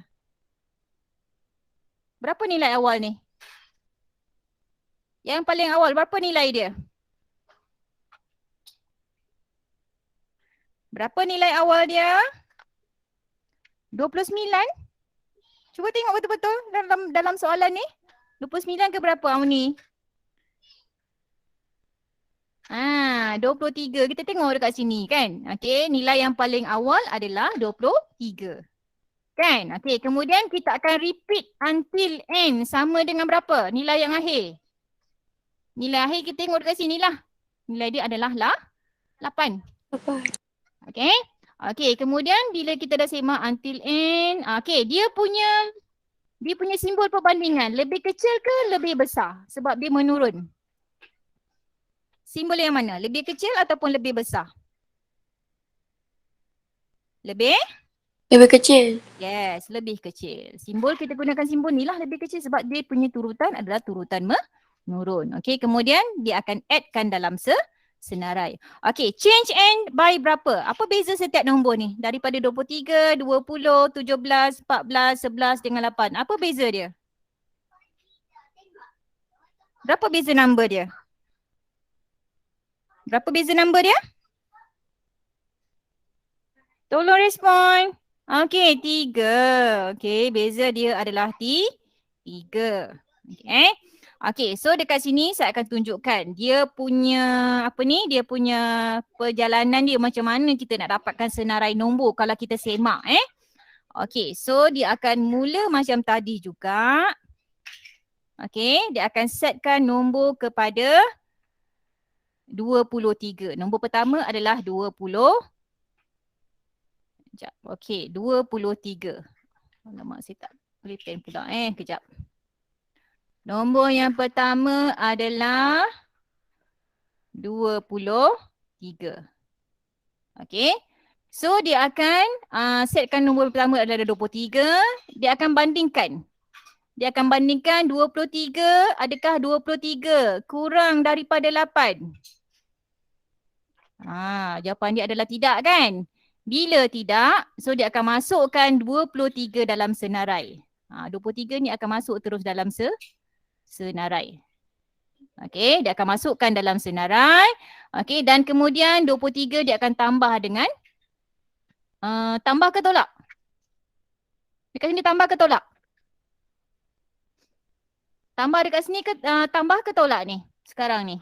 Berapa nilai awal ni? Yang paling awal, berapa nilai dia? Berapa nilai awal dia? 29? Cuba tengok betul-betul dalam soalan ni. 29 ke berapa Auni? 23. Kita tengok dekat sini kan. Okey, nilai yang paling awal adalah 23. Kan? Okey, kemudian kita akan repeat until N sama dengan berapa? Nilai yang akhir. Nilai akhir kita tengok dekat sini lah. Nilai dia adalah 8. Okey. Okey, kemudian bila kita dah semak until N, okey, dia punya simbol perbandingan lebih kecil ke lebih besar? Sebab dia menurun. Simbol yang mana? Lebih kecil ataupun lebih besar? Lebih kecil. Yes, lebih kecil. Simbol kita gunakan simbol ni lah lebih kecil sebab dia punya turutan adalah turutan menurun. Okey, kemudian dia akan addkan dalam senarai. Okey, change N by berapa? Apa beza setiap nombor ni? Daripada 23, 20, 17, 14, 11 dengan 8. Apa beza dia? Berapa beza number dia? Berapa beza number dia? Tolong respon. Okey, 3. Okey, beza dia adalah 3. Okey. Okey, so dekat sini saya akan tunjukkan dia punya apa ni? Dia punya perjalanan dia macam mana kita nak dapatkan senarai nombor kalau kita semak Okey, so dia akan mula macam tadi juga. Okey, dia akan setkan nombor kepada 23. Nombor pertama adalah 20. Sekejap. Okey, 23. Alamak, saya tak boleh pen pula kejap. Nombor yang pertama adalah 23. Okey. So dia akan setkan nombor pertama adalah 23. Dia akan bandingkan. Dia akan bandingkan 23, adakah 23 kurang daripada 8? Jawapan dia adalah tidak kan? Bila tidak, so dia akan masukkan 23 dalam senarai. 23 ni akan masuk terus dalam senarai. Okey, dia akan masukkan dalam senarai. Okey, dan kemudian 23 dia akan tambah dengan tambah ke tolak? Dekat sini tambah ke tolak? Tambah dekat sini ke tambah ke tolak ni sekarang ni?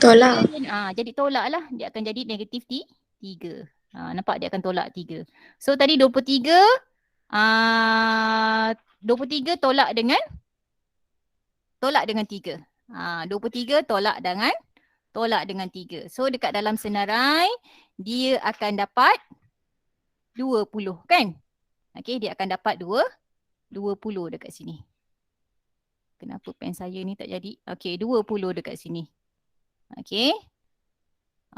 Tolak. Jadi tolak lah. Dia akan jadi negatif 3. Nampak dia akan tolak 3. So tadi 23 tolak dengan 3. 23 tolak dengan 3. So dekat dalam senarai dia akan dapat 20 kan? Okey, dia akan dapat 20 dekat sini. Kenapa pen saya ni tak jadi? Okey, 20 dekat sini. Okey.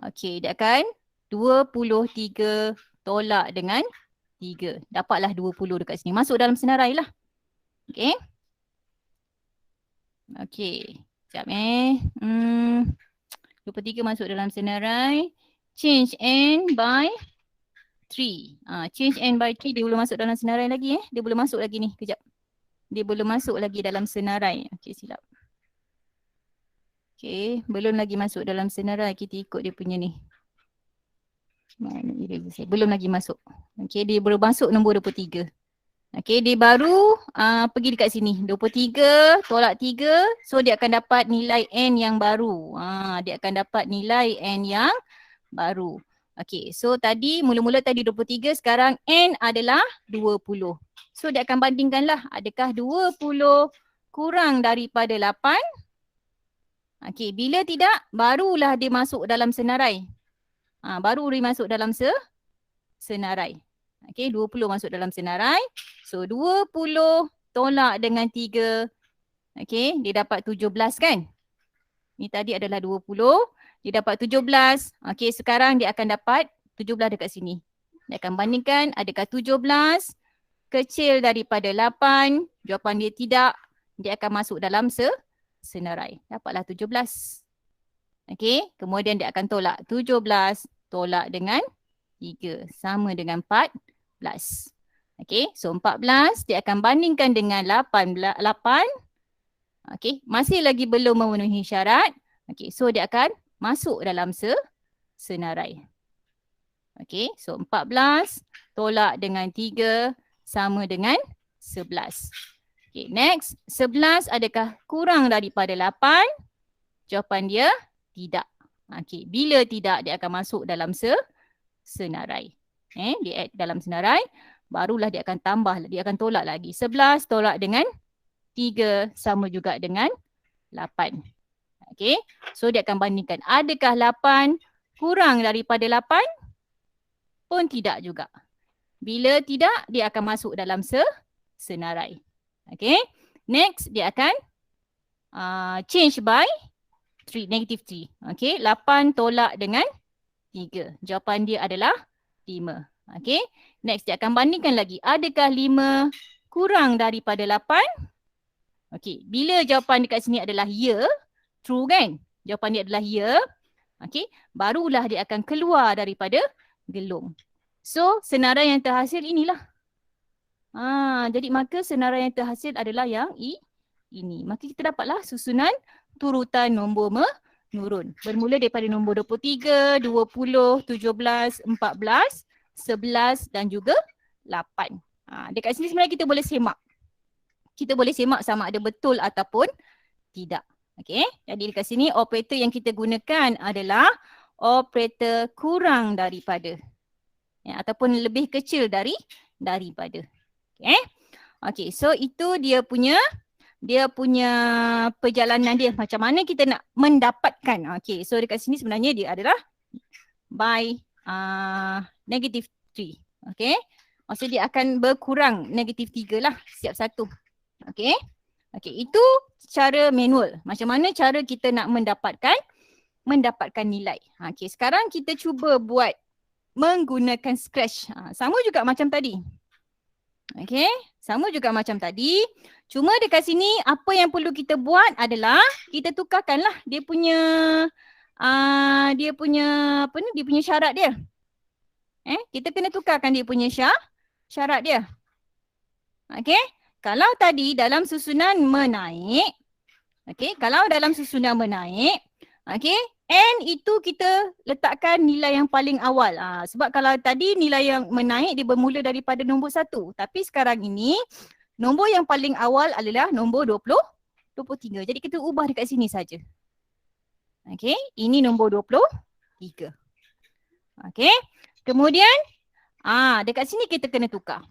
Okey, dia akan 23 tolak dengan 3. Dapatlah 20 dekat sini. Masuk dalam senarai lah. Okey. Okey. Sekejap 23 masuk dalam senarai. Change n by 3. Change n by 3 dia belum masuk dalam senarai lagi Dia belum masuk lagi ni. Kejap. Dia belum masuk lagi dalam senarai. Okey, silap. Okey, belum lagi masuk dalam senarai. Kita ikut dia punya ni. Belum lagi masuk. Okey, dia baru masuk nombor 23. Okey, dia baru pergi dekat sini. 23 tolak 3. So dia akan dapat nilai n yang baru. Dia akan dapat nilai n yang baru. Okey, so tadi mula-mula tadi 23, sekarang n adalah 20. So dia akan bandingkanlah, adakah 20 kurang daripada 8? Okey, bila tidak, barulah dia masuk dalam senarai. Baru dia masuk dalam senarai. Okey, 20 masuk dalam senarai. So 20 tolak dengan 3. Okey, dia dapat 17 kan? Ni tadi adalah 20. Dia dapat 17. Okey, sekarang dia akan dapat 17 dekat sini. Dia akan bandingkan adakah 17 kecil daripada 8. Jawapan dia tidak. Dia akan masuk dalam senarai. Dapatlah 17. Okey, kemudian dia akan tolak 17 tolak dengan 3 sama dengan 14. Okey, so 14 dia akan bandingkan dengan 8. Okey, masih lagi belum memenuhi syarat. Okey, so dia akan masuk dalam senarai. Okey, so 14 tolak dengan 3 sama dengan 11. Okay, next. 11 adakah kurang daripada 8? Jawapan dia tidak. Okay, bila tidak, dia akan masuk dalam senarai. Dia add dalam senarai, barulah dia akan tambah, dia akan tolak lagi. 11 tolak dengan 3 sama juga dengan 8. Okay, so dia akan bandingkan. Adakah 8 kurang daripada 8? Pun tidak juga. Bila tidak, dia akan masuk dalam senarai. Okay, next dia akan change by 3, negative 3. Okay, 8 tolak dengan 3. Jawapan dia adalah 5. Okay, next dia akan bandingkan lagi. Adakah 5 kurang daripada 8? Okay, bila jawapan dekat sini adalah ya, true kan? Jawapan dia adalah ya. Okay, barulah dia akan keluar daripada gelung. So, senarai yang terhasil inilah. Jadi maka senarai yang terhasil adalah yang ini. Maka kita dapatlah susunan turutan nombor menurun. Bermula daripada nombor 23, 20, 17, 14 11 dan juga 8. Dekat sini sebenarnya kita boleh semak. Kita boleh semak sama ada betul ataupun tidak. Okey, jadi dekat sini operator yang kita gunakan adalah operator kurang daripada, ya, ataupun lebih kecil daripada. Okey. Okey, so itu dia punya perjalanan dia, macam mana kita nak mendapatkan. Okey, so dekat sini sebenarnya dia adalah by negative 3. Okey, maksudnya dia akan berkurang negative 3 lah setiap satu. Okey. Okey, itu cara manual. Macam mana cara kita nak mendapatkan nilai. Okey, sekarang kita cuba buat menggunakan Scratch. Sama juga macam tadi. Okey, sama juga macam tadi. Cuma dekat sini apa yang perlu kita buat adalah kita tukarkanlah dia punya dia punya syarat dia. Kita kena tukarkan dia punya syarat dia. Okey, kalau tadi dalam susunan menaik, okey, N itu kita letakkan nilai yang paling awal. Sebab kalau tadi nilai yang menaik dia bermula daripada nombor 1. Tapi sekarang ini nombor yang paling awal adalah nombor 23. Jadi kita ubah dekat sini saja. Okey, ini nombor 23. Okey, kemudian dekat sini kita kena tukar.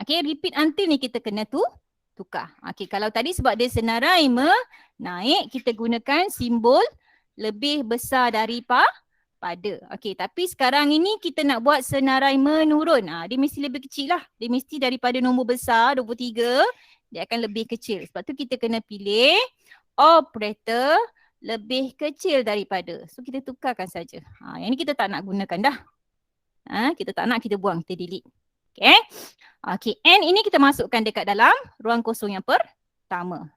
Okey, repeat until ni kita kena tukar. Okey, kalau tadi sebab dia senarai menaik, kita gunakan simbol lebih besar daripada. Okey, tapi sekarang ini kita nak buat senarai menurun. Dia mesti lebih kecil lah. Dia mesti daripada nombor besar 23, dia akan lebih kecil. Sebab tu kita kena pilih operator lebih kecil daripada. So kita tukarkan saja. Yang ni kita tak nak gunakan dah. Kita tak nak, kita buang, kita delete. Okay. Okay, N ini kita masukkan dekat dalam ruang kosong yang pertama.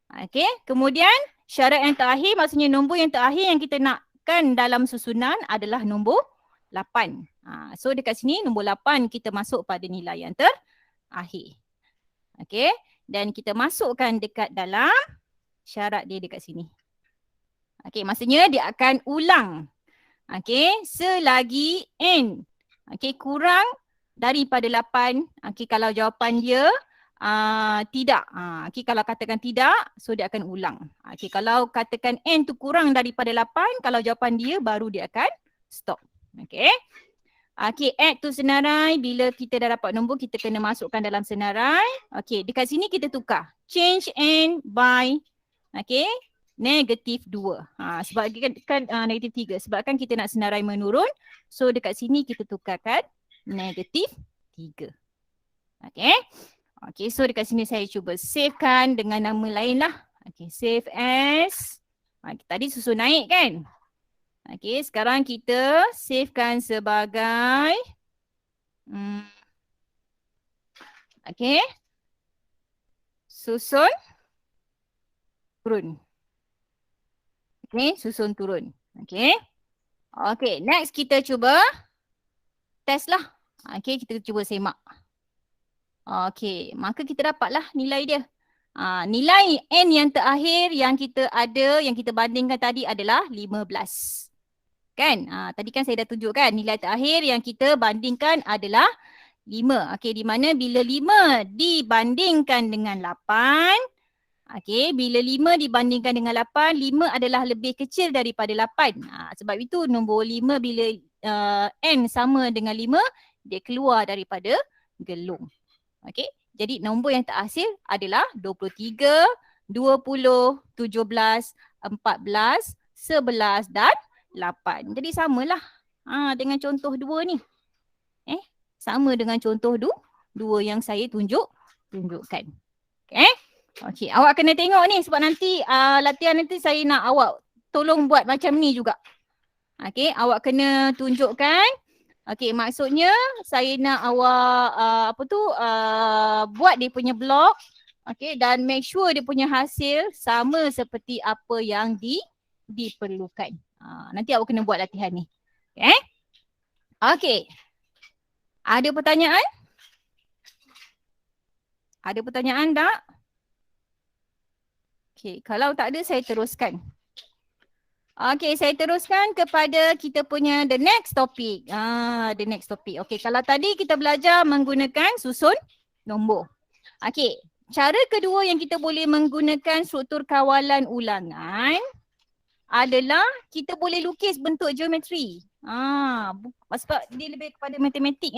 Okay, kemudian syarat yang terakhir, maksudnya nombor yang terakhir yang kita nakkan dalam susunan adalah nombor 8. So dekat sini nombor 8 kita masuk pada nilai yang terakhir. Okay, dan kita masukkan dekat dalam syarat dia dekat sini. Okay, maksudnya dia akan ulang. Okay, selagi N kurang daripada 8, kalau jawapan dia tidak. Kalau katakan tidak, so dia akan ulang. Kalau katakan N tu kurang daripada 8, kalau jawapan dia baru dia akan stop. Add to senarai, bila kita dah dapat nombor, kita kena masukkan dalam senarai. Dekat sini kita tukar. Change N by negatif 2. Sebab kan negatif 3. Sebabkan kita nak senarai menurun, so dekat sini kita tukarkan negatif 3. So dekat sini saya cuba savekan dengan nama lain lah. Save as. Tadi susun naik kan? Sekarang kita savekan sebagai susun turun. Susun turun. Next kita cuba test lah. Kita cuba semak. Maka kita dapatlah nilai dia. Nilai N yang terakhir yang kita ada, yang kita bandingkan tadi adalah 15. Kan? Tadi kan saya dah tunjukkan nilai terakhir yang kita bandingkan adalah 5. Di mana bila 5 dibandingkan dengan 8, bila 5 dibandingkan dengan 8, 5 adalah lebih kecil daripada 8. Sebab itu nombor 5 bila N sama dengan 5, dia keluar daripada gelung. Jadi nombor yang terhasil adalah 23, 20, 17, 14, 11 dan 8. Jadi samalah dengan contoh 2 ni. Sama dengan contoh 2 yang saya tunjukkan. Awak kena tengok ni sebab nanti latihan nanti saya nak awak tolong buat macam ni juga. Awak kena tunjukkan. Maksudnya saya nak awak buat dia punya blog. Dan make sure dia punya hasil sama seperti apa yang diperlukan. Nanti awak kena buat latihan ni. Ada pertanyaan? Ada pertanyaan tak? Kalau tak ada saya teruskan. Okay, saya teruskan kepada kita punya the next topic. The next topic. Okay, kalau tadi kita belajar menggunakan susun nombor. Okay, cara kedua yang kita boleh menggunakan struktur kawalan ulangan adalah kita boleh lukis bentuk geometri. Sebab dia lebih kepada matematik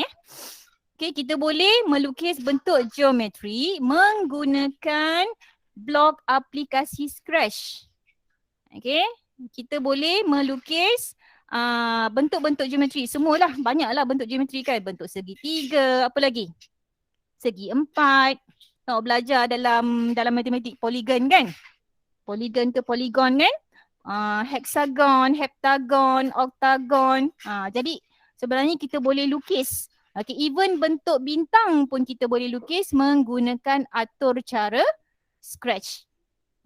Okay, kita boleh melukis bentuk geometri menggunakan blok aplikasi Scratch. Okay, kita boleh melukis bentuk-bentuk geometri. Semualah, banyaklah bentuk geometri kan. Bentuk segitiga, apa lagi? Segi empat. Nak belajar dalam matematik poligon kan? Poligon ke poligon kan? Hexagon, heptagon, oktagon. Jadi sebenarnya kita boleh lukis. Okay, even bentuk bintang pun kita boleh lukis menggunakan atur cara Scratch.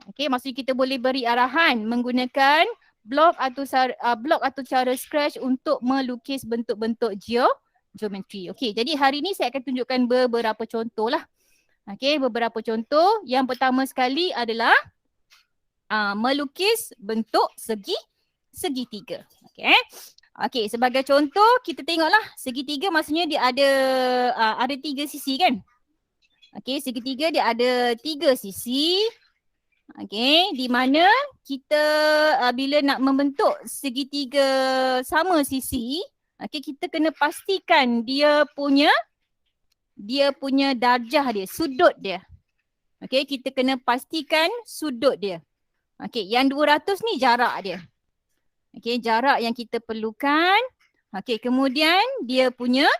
Okay, maksudnya kita boleh beri arahan menggunakan blok atau cara Scratch untuk melukis bentuk-bentuk geometri. Okay, jadi hari ini saya akan tunjukkan beberapa contoh lah. Okay, beberapa contoh. Yang pertama sekali adalah melukis bentuk segitiga. Okay. Okay, sebagai contoh kita tengoklah segitiga maksudnya dia ada 3 sisi kan? Okay, segitiga dia ada 3 sisi. Okay, di mana kita bila nak membentuk segitiga sama sisi, okay, kita kena pastikan dia punya darjah dia, sudut dia. Okay, kita kena pastikan sudut dia. Okay, yang 200 ni jarak dia. Okay, jarak yang kita perlukan. Okay, kemudian dia punya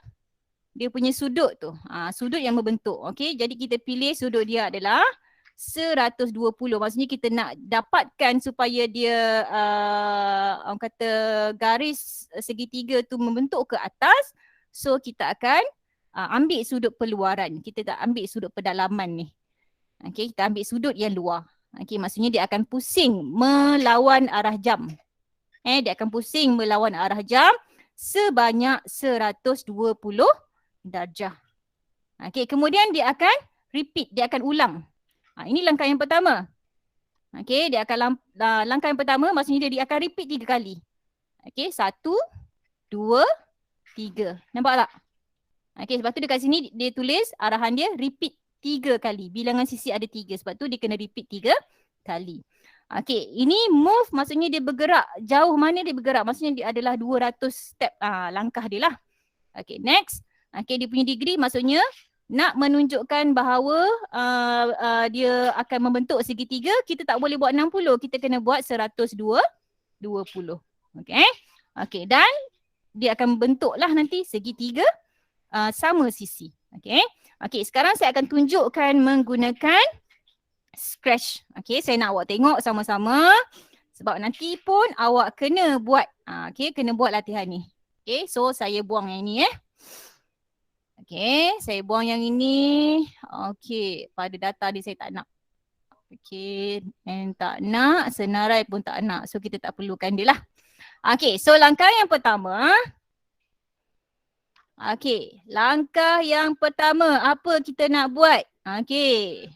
sudut tu. Sudut yang membentuk. Okay, jadi kita pilih sudut dia adalah 120. Maksudnya kita nak dapatkan supaya dia orang kata garis segitiga tu membentuk ke atas. So kita akan ambil sudut perluaran. Kita tak ambil sudut pedalaman ni. Okay, kita ambil sudut yang luar. Okay, maksudnya dia akan pusing melawan arah jam. Dia akan pusing melawan arah jam sebanyak 120 darjah. Okay, kemudian dia akan repeat, dia akan ulang. Ini langkah yang pertama. Okay, dia akan langkah yang pertama maksudnya dia akan repeat 3 kali. Okay, 1, 2, 3. Nampak tak? Okay, sebab tu dekat sini dia tulis arahan dia repeat 3 kali. Bilangan sisi ada 3. Sebab tu dia kena repeat 3 kali. Okay, ini move maksudnya dia bergerak. Jauh mana dia bergerak? Maksudnya dia adalah 200 step langkah dia lah. Okay, next. Okay, dia punya degree maksudnya nak menunjukkan bahawa dia akan membentuk segitiga, kita tak boleh buat 60. Kita kena buat 120. Okay. Okay, dan dia akan bentuklah nanti segitiga sama sisi. Okay. Okay, sekarang saya akan tunjukkan menggunakan Scratch. Okay, saya nak awak tengok sama-sama. Sebab nanti pun awak kena buat. Okay, kena buat latihan ni. Okay, so saya buang yang ni Okay, saya buang yang ini. Okay, pada data ni saya tak nak. Okay, and tak nak. Senarai pun tak nak. So kita tak perlukan dia lah. Okay, so langkah yang pertama. Okay, langkah yang pertama apa kita nak buat? Okay.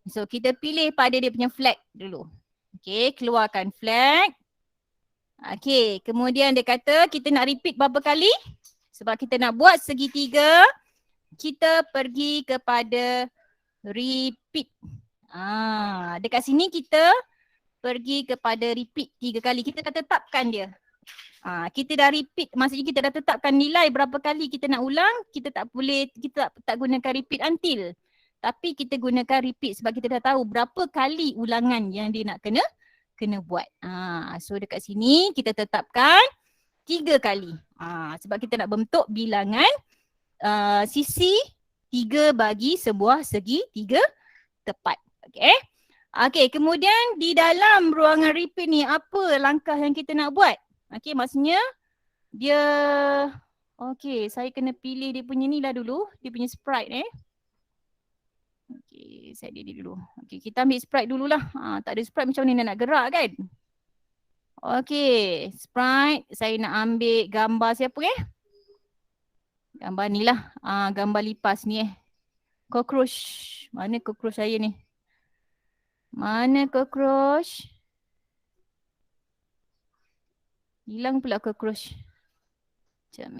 So kita pilih pada dia punya flag dulu. Okay, keluarkan flag. Okay, kemudian dia kata kita nak repeat berapa kali? Sebab kita nak buat segitiga, kita pergi kepada repeat. Dekat sini kita pergi kepada repeat 3 kali. Kita dah tetapkan dia. Kita dah repeat, maksudnya kita dah tetapkan nilai berapa kali kita nak ulang. Kita tak boleh, kita tak gunakan repeat until. Tapi kita gunakan repeat sebab kita dah tahu berapa kali ulangan yang dia nak kena buat. So dekat sini kita tetapkan 3 kali. Sebab kita nak bentuk bilangan sisi 3 bagi sebuah segi 3 tepat. Okay. Okay, kemudian di dalam ruangan repeat ni apa langkah yang kita nak buat? Okay, maksudnya dia, okay, saya kena pilih dia punya ni lah dulu. Dia punya sprite Okay, saya edit dulu. Okay, kita ambil sprite dululah. Tak ada sprite macam mana nak gerak kan? Okay, sprite. Saya nak ambil gambar siapa Gambar ni lah. Gambar lipas ni Cockroach. Mana cockroach saya ni? Mana cockroach? Hilang pula cockroach. Sekejap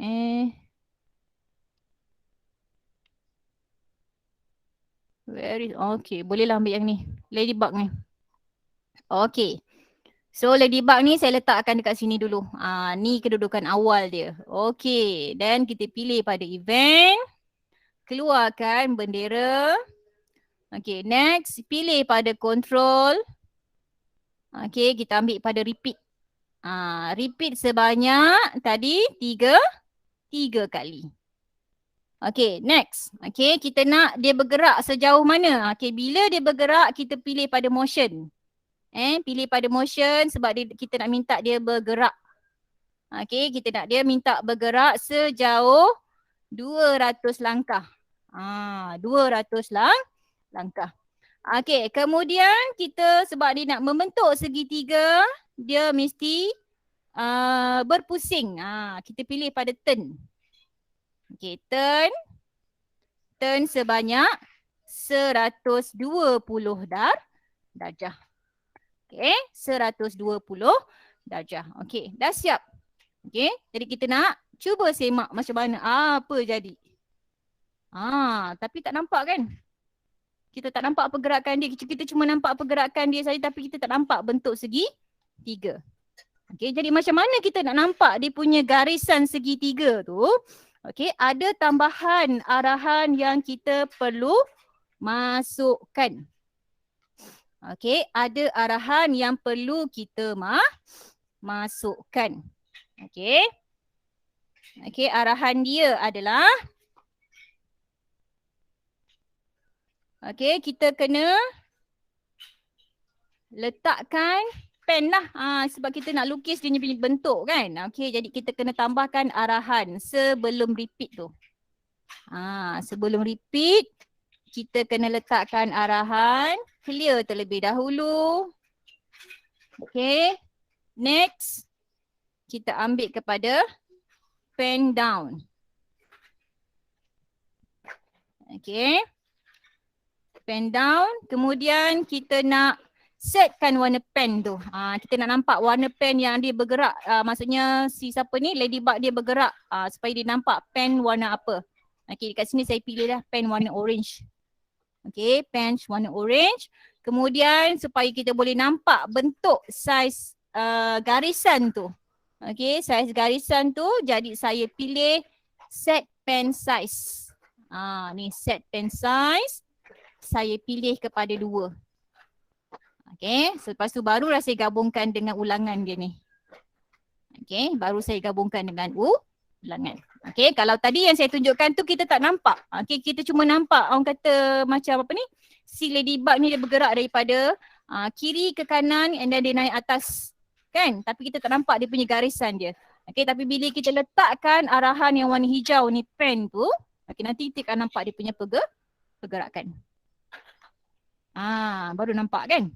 Okay, bolehlah ambil yang ni. Ladybug ni. Okay. So ladybug ni saya letakkan dekat sini dulu. Ni kedudukan awal dia. Okay. Dan kita pilih pada event. Keluarkan bendera. Okay. Next. Pilih pada control. Okay. Kita ambil pada repeat. Repeat sebanyak tadi 3 kali. Okay, next. Okay, kita nak dia bergerak sejauh mana? Okay, bila dia bergerak, kita pilih pada motion. Pilih pada motion sebab kita nak minta dia bergerak. Okay, kita nak dia minta bergerak sejauh 200 langkah. 200 langkah. Okay, kemudian kita sebab dia nak membentuk segitiga, dia mesti berpusing. Kita pilih pada turn. Okay, turn sebanyak 120 darjah. Okay, 120 darjah. Okay, dah siap. Okay, jadi kita nak cuba semak macam mana apa jadi. Tapi tak nampak kan? Kita tak nampak pergerakan dia. Kita cuma nampak pergerakan dia saja tapi kita tak nampak bentuk segitiga. Okay, jadi macam mana kita nak nampak dia punya garisan segitiga tu? Okay, ada tambahan arahan yang kita perlu masukkan. Okay, ada arahan yang perlu kita masukkan. Okay. Okay, arahan dia adalah okay, kita kena letakkan pen lah. Sebab kita nak lukis dia punya bentuk kan. Okay, jadi kita kena tambahkan arahan sebelum repeat tu. Sebelum repeat, kita kena letakkan arahan. Clear terlebih dahulu. Okay. Next, kita ambil kepada pen down. Okay. Pen down. Kemudian kita nak setkan warna pen tu. Kita nak nampak warna pen yang dia bergerak. Maksudnya si siapa ni, ladybug dia bergerak. Supaya dia nampak pen warna apa. Okay, dekat sini saya pilih dah pen warna orange. Okay, pen warna orange. Kemudian supaya kita boleh nampak bentuk saiz garisan tu. Okay, saiz garisan tu jadi saya pilih set pen size. Ni set pen size. Saya pilih kepada 2. Okay, selepas tu barulah saya gabungkan dengan ulangan dia ni. Okay, baru saya gabungkan dengan ulangan. Okay, kalau tadi yang saya tunjukkan tu kita tak nampak. Okay, kita cuma nampak orang kata macam apa ni, si ladybug ni dia bergerak daripada kiri ke kanan and then dia naik atas. Kan? Tapi kita tak nampak dia punya garisan dia. Okay, tapi bila kita letakkan arahan yang warna hijau ni pen tu, okay, nanti kita akan nampak dia punya pergerakan. Baru nampak kan?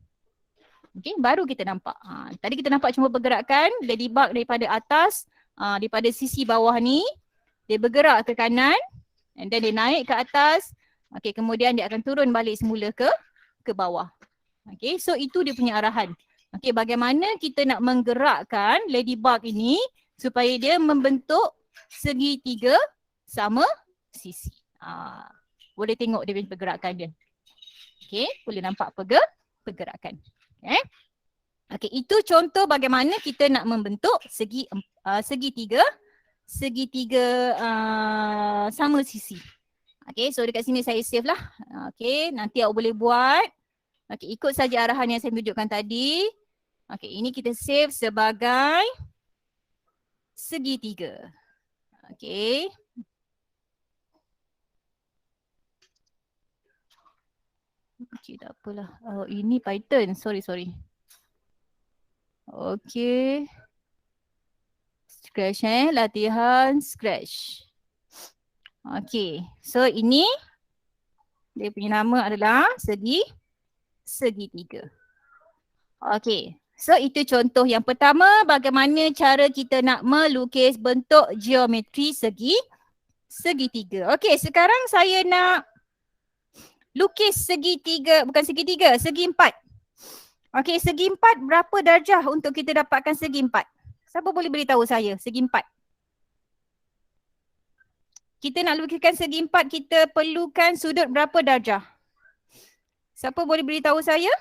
Okay, baru kita nampak. Tadi kita nampak cuma pergerakan ladybug daripada atas, daripada sisi bawah ni. Dia bergerak ke kanan and then dia naik ke atas. Okay, kemudian dia akan turun balik semula ke bawah. Okay, so itu dia punya arahan. Okay, bagaimana kita nak menggerakkan ladybug ini supaya dia membentuk segitiga sama sisi. Boleh tengok dia punya pergerakan dia. Okay, boleh nampak pergerakan. Okay, itu contoh bagaimana kita nak membentuk segitiga sama sisi. Okay, so dekat sini saya save lah. Okay, nanti awak boleh buat. Okay, ikut saja arahan yang saya tunjukkan tadi. Okay, ini kita save sebagai segitiga. Okay. Okay, tak apalah. Oh, ini Python. Sorry. Okay. Scratch latihan Scratch. Okay. So ini dia punya nama adalah segitiga. Okay. So itu contoh yang pertama bagaimana cara kita nak melukis bentuk geometri segitiga. Okay, sekarang saya nak lukis segitiga, bukan segitiga, segi 4. Okey, segi 4 berapa darjah untuk kita dapatkan segi 4? Siapa boleh beritahu saya segi 4? Kita nak lukiskan segi 4, kita perlukan sudut berapa darjah? Siapa boleh beritahu saya?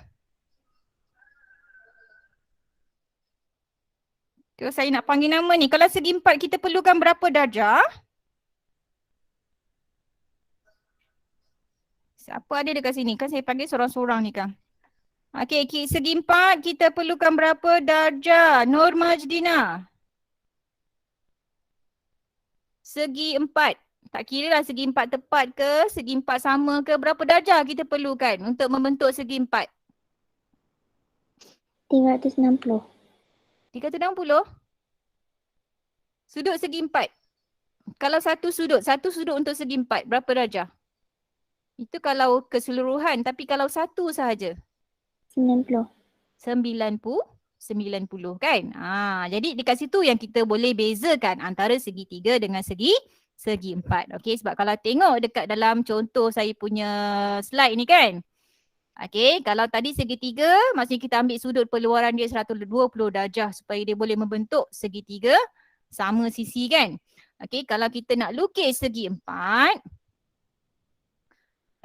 Kalau saya nak panggil nama ni, kalau segi 4 kita perlukan berapa darjah? Siapa ada dekat sini? Kan saya panggil sorang-sorang ni kan. Okey, segi 4 kita perlukan berapa darjah? Nur Majdina. Segi 4. Tak kira lah segi 4 tepat ke, segi 4 sama ke, berapa darjah kita perlukan untuk membentuk segi 4? 360. 360? Sudut segi 4. Kalau satu sudut untuk segi 4, berapa darjah? Itu kalau keseluruhan, tapi kalau satu sahaja? 90. 90 kan? Jadi dekat situ yang kita boleh bezakan antara segitiga dengan segi 4. Okey, sebab kalau tengok dekat dalam contoh saya punya slide ni kan. Okey, kalau tadi segitiga, maksudnya kita ambil sudut perluaran dia 120 darjah supaya dia boleh membentuk segitiga sama sisi kan. Okey, kalau kita nak lukis segi 4,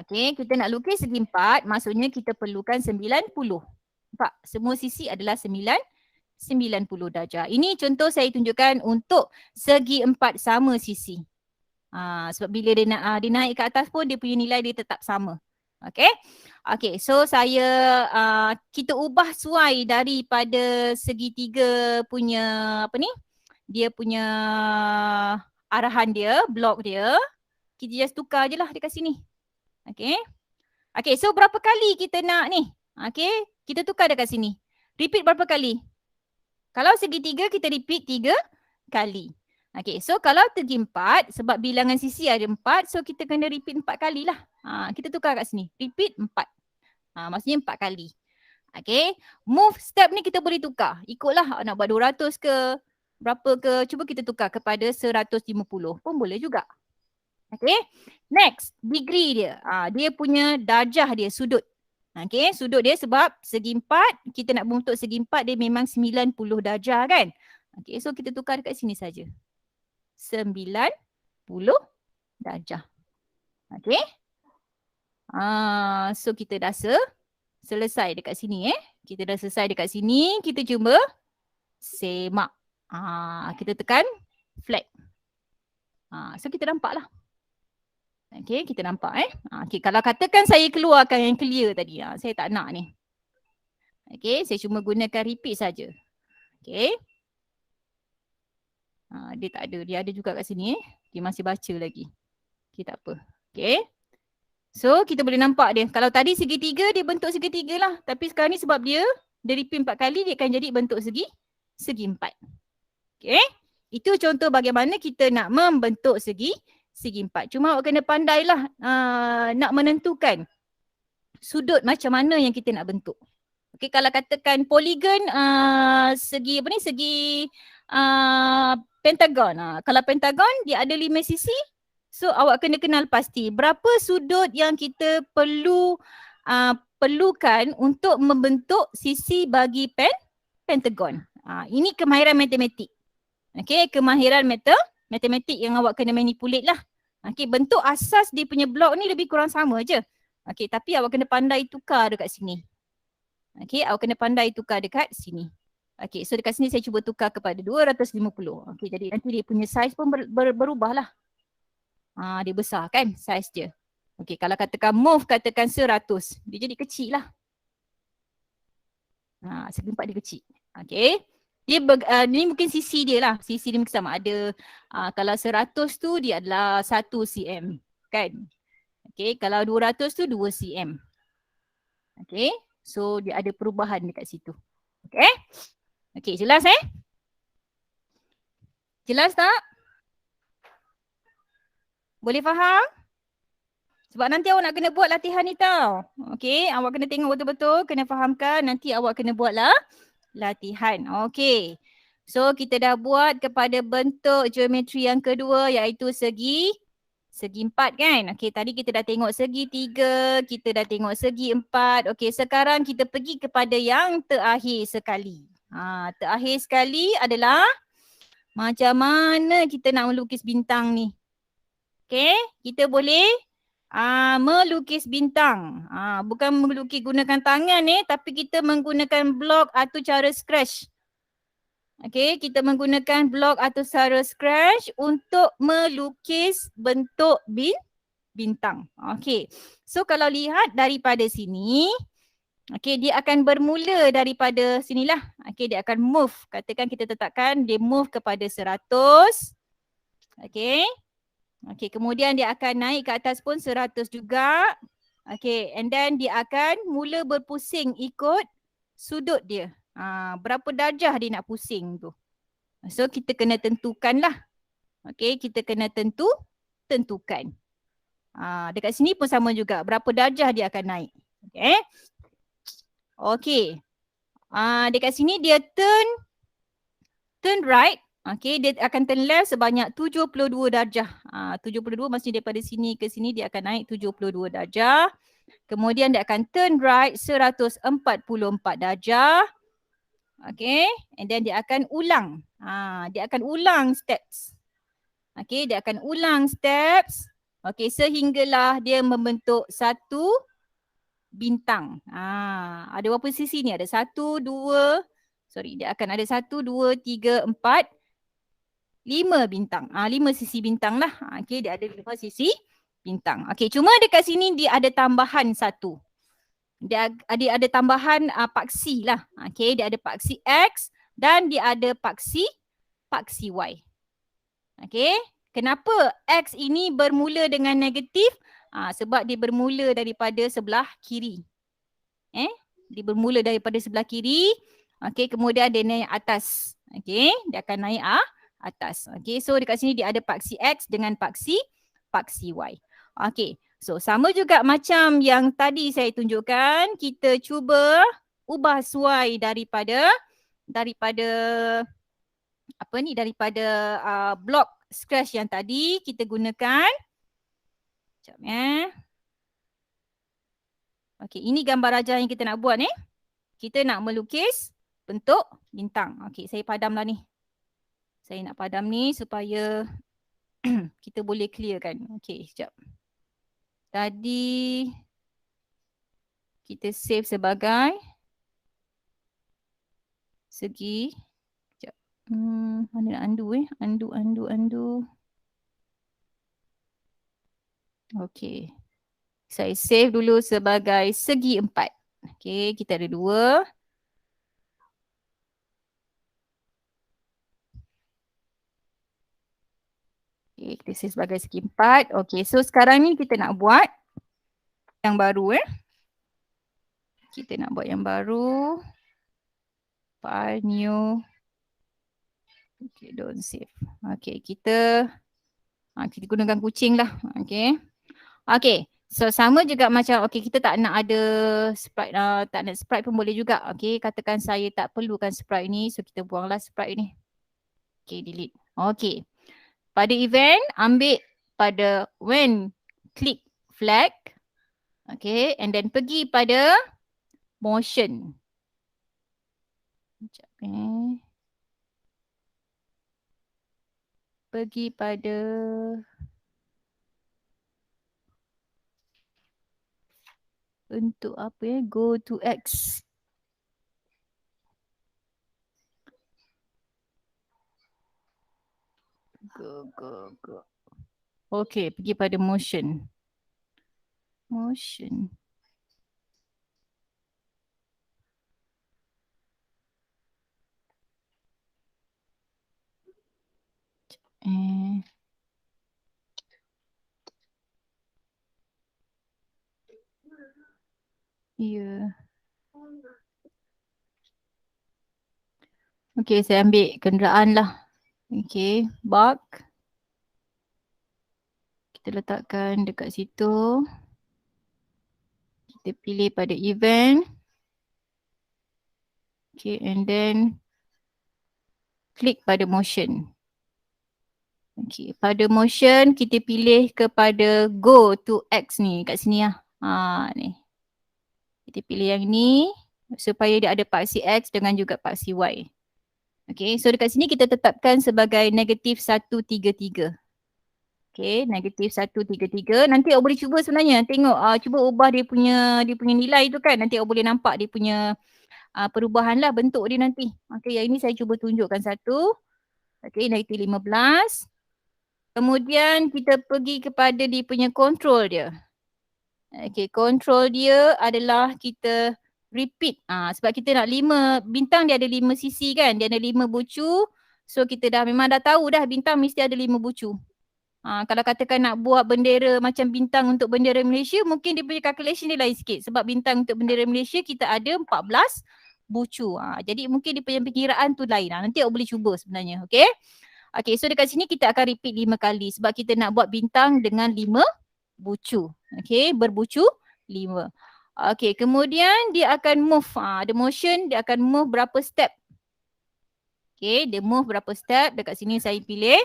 okey, kita nak lukis segi 4, maksudnya kita perlukan 90. Nampak? Semua sisi adalah 90 darjah. Ini contoh saya tunjukkan untuk segi 4 sama sisi. Sebab bila dia naik ke atas pun dia punya nilai dia tetap sama. Okay. Okay, so kita ubah suai daripada segitiga punya dia punya arahan dia, blok dia. Kita just tukar je lah dekat sini. Okay. Okay, so berapa kali kita nak ni? Okay, kita tukar dekat sini. Repeat berapa kali? Kalau segitiga kita repeat 3 kali. Okay, so kalau segi 4, sebab bilangan sisi ada 4, so kita kena repeat 4 kali lah. Kita tukar kat sini. Repeat 4. Maksudnya 4 kali. Okay, move step ni kita boleh tukar. Ikutlah nak buat 200 ke, berapa ke, cuba kita tukar kepada 150 pun boleh juga. Okay, next, degree dia. Dia punya darjah dia, sudut. Okay, sudut dia sebab segi 4, kita nak bentuk segi 4 dia memang 90 darjah kan. Okay, so kita tukar dekat sini saja. 90 darjah. Okay. So kita dah selesai dekat sini Kita dah selesai dekat sini, kita cuba semak. Kita tekan flag. So kita nampak lah. Okay, kita nampak Okay, kalau katakan saya keluarkan yang clear tadi, saya tak nak ni. Okay, saya cuma gunakan repeat saja. Okay. Dia tak ada, dia ada juga kat sini Dia masih baca lagi. Okay, tak apa. Okay. So kita boleh nampak dia. Kalau tadi segitiga, dia bentuk segitiga lah. Tapi sekarang ni sebab dia repeat 4 kali, dia akan jadi bentuk segi 4. Okay. Itu contoh bagaimana kita nak membentuk segi 4. Cuma awak kena pandailah nak menentukan sudut macam mana yang kita nak bentuk. Okay, kalau katakan poligon segi pentagon. Kalau pentagon dia ada 5 sisi, so awak kena kenal pasti berapa sudut yang kita perlukan untuk membentuk sisi bagi pentagon. Ini kemahiran matematik. Okay, kemahiran matematik yang awak kena manipulate lah. Okay, bentuk asas dia punya blok ni lebih kurang sama je. Okay, tapi awak kena pandai tukar dekat sini. Okay, awak kena pandai tukar dekat sini. Okay, so dekat sini saya cuba tukar kepada 250. Okay, jadi nanti dia punya saiz pun berubah lah. Dia besar kan saiz dia. Okay, kalau katakan move katakan 100, dia jadi kecil lah. Segi 4 dia kecil. Okay. Ni mungkin sisi dia lah. Sisi dia mungkin sama ada. Kalau 100 tu dia adalah 1 cm. Kan. Okay. Kalau 200 tu 2 cm. Okay. So dia ada perubahan dekat situ. Okay. Okay. Jelas Jelas tak? Boleh faham? Sebab nanti awak nak kena buat latihan ni tau. Okay. Awak kena tengok betul-betul. Kena fahamkan. Nanti awak kena buatlah latihan. Okey. So kita dah buat kepada bentuk geometri yang kedua iaitu segi 4 kan. Okey, tadi kita dah tengok segi 3, kita dah tengok segi 4. Okey, sekarang kita pergi kepada yang terakhir sekali. Terakhir sekali adalah macam mana kita nak melukis bintang ni. Okay, kita boleh melukis bintang. Bukan melukis gunakan tangan tapi kita menggunakan blok atau cara scratch. Okay, kita menggunakan blok atau cara scratch untuk melukis bentuk bintang. Okay, so kalau lihat daripada sini, okay, dia akan bermula daripada sinilah. Okay, dia akan move. Katakan kita tetapkan dia move kepada 100. Okay. Okay, kemudian dia akan naik ke atas pun 100 juga. Okay, and then dia akan mula berpusing ikut sudut dia. Berapa darjah dia nak pusing tu. So kita kena tentukan lah. Okay, kita kena tentukan. Dekat sini pun sama juga. Berapa darjah dia akan naik. Okay. Okay. Dekat sini dia turn right. Okay, dia akan turn left sebanyak 72 darjah. 72 maksudnya daripada sini ke sini dia akan naik 72 darjah. Kemudian dia akan turn right 144 darjah. Okay, and then dia akan ulang. Dia akan ulang steps. Okay, dia akan ulang steps. Okay, sehinggalah dia membentuk satu bintang. Ada berapa sisi ni? Ada 1, 2, dia akan ada 1, 2, 3, 4, 5 bintang. 5 sisi bintang lah. Okay, dia ada 5 sisi bintang. Okay, cuma dekat sini dia ada tambahan 1. Dia ada tambahan paksi lah. Okay, dia ada paksi X dan dia ada paksi Y. Okay, kenapa X ini bermula dengan negatif? Sebab dia bermula daripada sebelah kiri. Dia bermula daripada sebelah kiri. Okay, kemudian dia naik atas. Okay, dia akan naik atas. Okay, so dekat sini dia ada paksi X dengan paksi Y. Okay, so sama juga macam yang tadi saya tunjukkan. Kita cuba ubah suai daripada blok scratch yang tadi kita gunakan. Sekejap Okay, ini gambar rajah yang kita nak buat ni. Kita nak melukis bentuk bintang. Okay, saya padamlah ni. Saya nak padam ni supaya kita boleh clearkan. Okay, sekejap. Tadi kita save sebagai segi. Sekejap. Mana nak undo undo. Okay. Saya save dulu sebagai segi 4. Okay, kita ada 2. Okay, kita save sebagai segi 4. Okay, so sekarang ni kita nak buat yang baru Kita nak buat yang baru. File, new. Okay, don't save. Okay, kita gunakan kucing lah. Okay. Okay, so sama juga macam, okay, kita tak nak ada sprite, tak nak sprite pun boleh juga. Okay, katakan saya tak perlukan sprite ni, so kita buanglah sprite ni. Okay, delete. Okay, pada event, ambil pada when click flag. Okay, and then pergi pada motion. Sekejap pergi pada bentuk apa go to X. Go. Okay, pergi pada motion. Ya. Okay, saya ambil kenderaan lah. Okay, bug. Kita letakkan dekat situ. Kita pilih pada event. Okay, and then klik pada motion. Okay, pada motion kita pilih kepada go to X ni kat sini lah. Ni. Kita pilih yang ni. supaya dia ada paksi X dengan juga paksi Y. Okay, so dekat sini kita tetapkan sebagai negatif 133. Okay, negatif 133. Nanti awak boleh cuba sebenarnya tengok, cuba ubah dia punya nilai tu kan. Nanti awak boleh nampak dia punya perubahan lah bentuk dia nanti. Okay, yang ini saya cuba tunjukkan satu. Okay, negatif 15. Kemudian kita pergi kepada dia punya control dia. Okay, control dia adalah kita repeat. Sebab kita nak 5, bintang dia ada 5 sisi kan. Dia ada 5 bucu. So kita memang dah tahu dah bintang mesti ada 5 bucu. Kalau katakan nak buat bendera macam bintang untuk bendera Malaysia, mungkin dia punya calculation dia lain sikit. Sebab bintang untuk bendera Malaysia kita ada 14 bucu. Jadi mungkin dia punya perkiraan tu lain. Nanti awak boleh cuba sebenarnya. Okay. Okay, so dekat sini kita akan repeat 5 kali sebab kita nak buat bintang dengan 5 bucu. Okay, berbucu 5. Okay, kemudian dia akan move. The motion dia akan move berapa step. Okay, dia move berapa step. Dekat sini saya pilih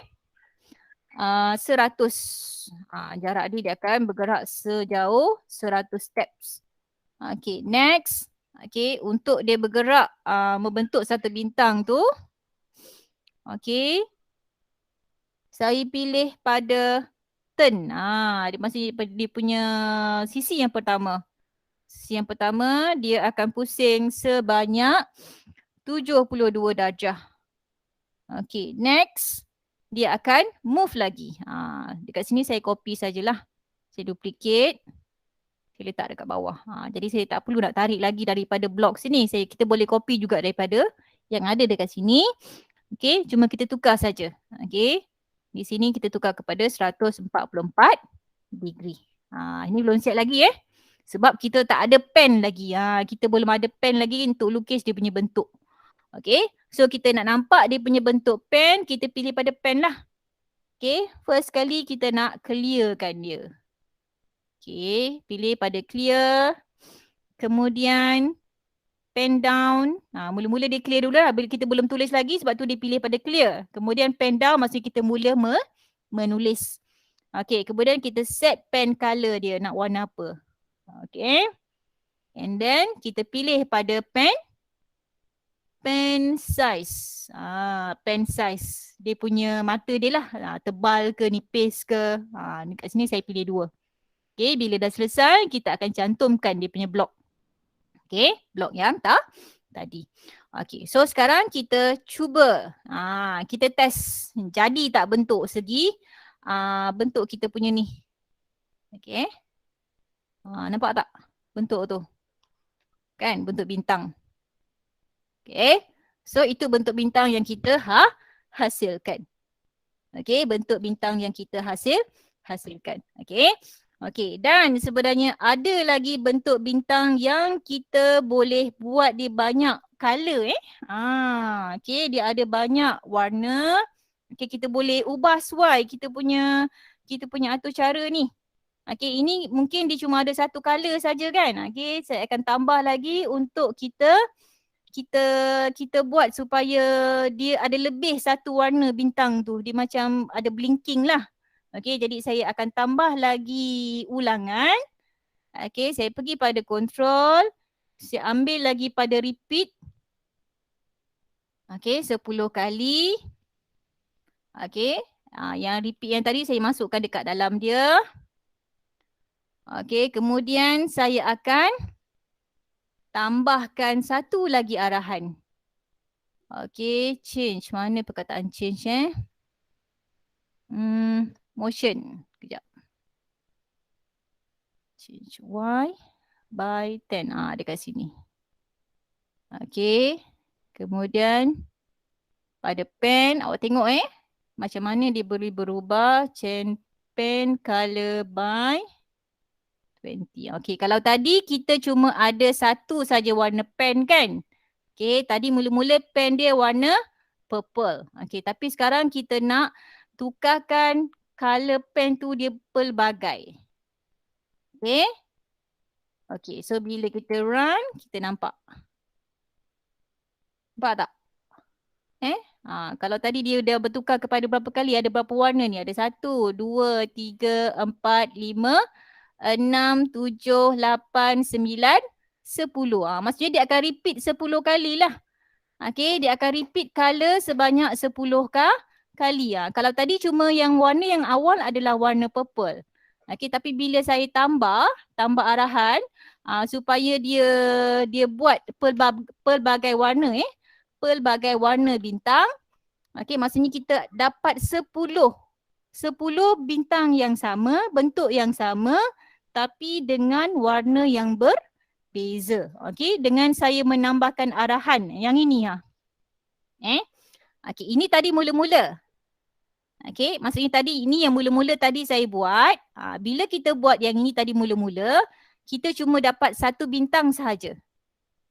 100. Jarak dia akan bergerak sejauh 100 steps. Okay, next. Okay, untuk dia bergerak membentuk satu bintang tu. Okay. Saya pilih pada turn. Dia masih dia punya sisi yang pertama. Sisi yang pertama dia akan pusing sebanyak 72 darjah. Okay, next. Dia akan move lagi. Dekat sini saya copy sajalah. Saya duplicate. Saya letak dekat bawah. Jadi saya tak perlu nak tarik lagi daripada blok sini. Kita boleh copy juga daripada yang ada dekat sini. Okay, cuma kita tukar saja. Okay. Di sini kita tukar kepada 144 degree. Ini belum siap lagi sebab kita tak ada pen lagi. Kita belum ada pen lagi untuk lukis dia punya bentuk. Okay. So kita nak nampak dia punya bentuk pen, kita pilih pada pen lah. Okay. First kali kita nak clearkan dia. Okay. Pilih pada clear. Kemudian pen down. Mula-mula dia clear dulu lah. Kita belum tulis lagi sebab tu dia pilih pada clear. Kemudian pen down maksudnya kita mula menulis. Okay, kemudian kita set pen color dia nak warna apa. Okay. And then kita pilih pada pen size. Pen size. Dia punya mata dia lah. Tebal ke, nipis ke. Kat sini saya pilih 2. Okay, bila dah selesai kita akan cantumkan dia punya blok. Okay, blok yang tadi. Okay, so sekarang kita cuba. Kita test. Jadi tak bentuk segi bentuk kita punya ni. Okay. Nampak tak bentuk tu? Kan, bentuk bintang. Okay. So itu bentuk bintang yang kita hasilkan. Okay, bentuk bintang yang kita hasilkan. Okay. Okay, dan sebenarnya ada lagi bentuk bintang yang kita boleh buat dia banyak color okay, dia ada banyak warna. Okay, kita boleh ubah sesuai kita punya atur cara ni. Okay, ini mungkin dia cuma ada satu color saja kan. Okay, saya akan tambah lagi untuk kita buat supaya dia ada lebih satu warna bintang tu. Dia macam ada blinking lah. Okay, jadi saya akan tambah lagi ulangan. Okay, saya pergi pada control. Saya ambil lagi pada repeat. Okay, 10 kali. Okay, yang repeat yang tadi saya masukkan dekat dalam dia. Okay, kemudian saya akan tambahkan satu lagi arahan. Okay, change. Mana perkataan change motion. Kejap. Change Y by 10. Dekat sini. Okay. Kemudian pada pen, awak tengok macam mana dia boleh berubah. Change pen color by 20. Okay, kalau tadi kita cuma ada satu saja warna pen kan. Okay, tadi mula-mula pen dia warna purple. Okay, tapi sekarang kita nak tukarkan color pen tu dia pelbagai. Okay. Okay, so bila kita run, kita nampak. Nampak tak? Kalau tadi dia dah bertukar kepada berapa kali, ada berapa warna ni? Ada 1, 2, 3, 4, 5, 6, 7, 8, 9, 10. Maksudnya dia akan repeat 10 kali lah. Okay, dia akan repeat color sebanyak 10 kali. Kalau tadi cuma yang warna yang awal adalah warna purple. Okay, tapi bila saya tambah arahan supaya dia buat pelbagai warna pelbagai warna bintang. Okay, maksudnya kita dapat 10 bintang yang sama, bentuk yang sama tapi dengan warna yang berbeza. Okay, dengan saya menambahkan arahan yang ini Okay, ini tadi mula-mula. Okay, maksudnya tadi ini yang mula-mula tadi saya buat. Bila kita buat yang ini tadi mula-mula, kita cuma dapat 1 bintang sahaja.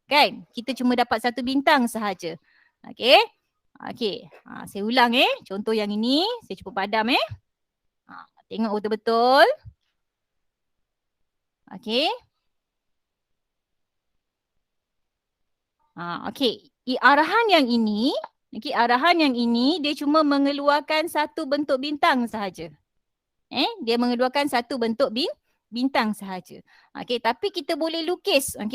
Kan? Kita cuma dapat 1 bintang sahaja. Okay. Okay. Saya ulang contoh yang ini. Saya cuba padam tengok betul-betul. Okay. Okay. Arahan yang ini, arahan yang ini dia cuma mengeluarkan 1 bentuk bintang sahaja. Dia mengeluarkan 1 bentuk bintang sahaja. Okay. Tapi kita boleh lukis 10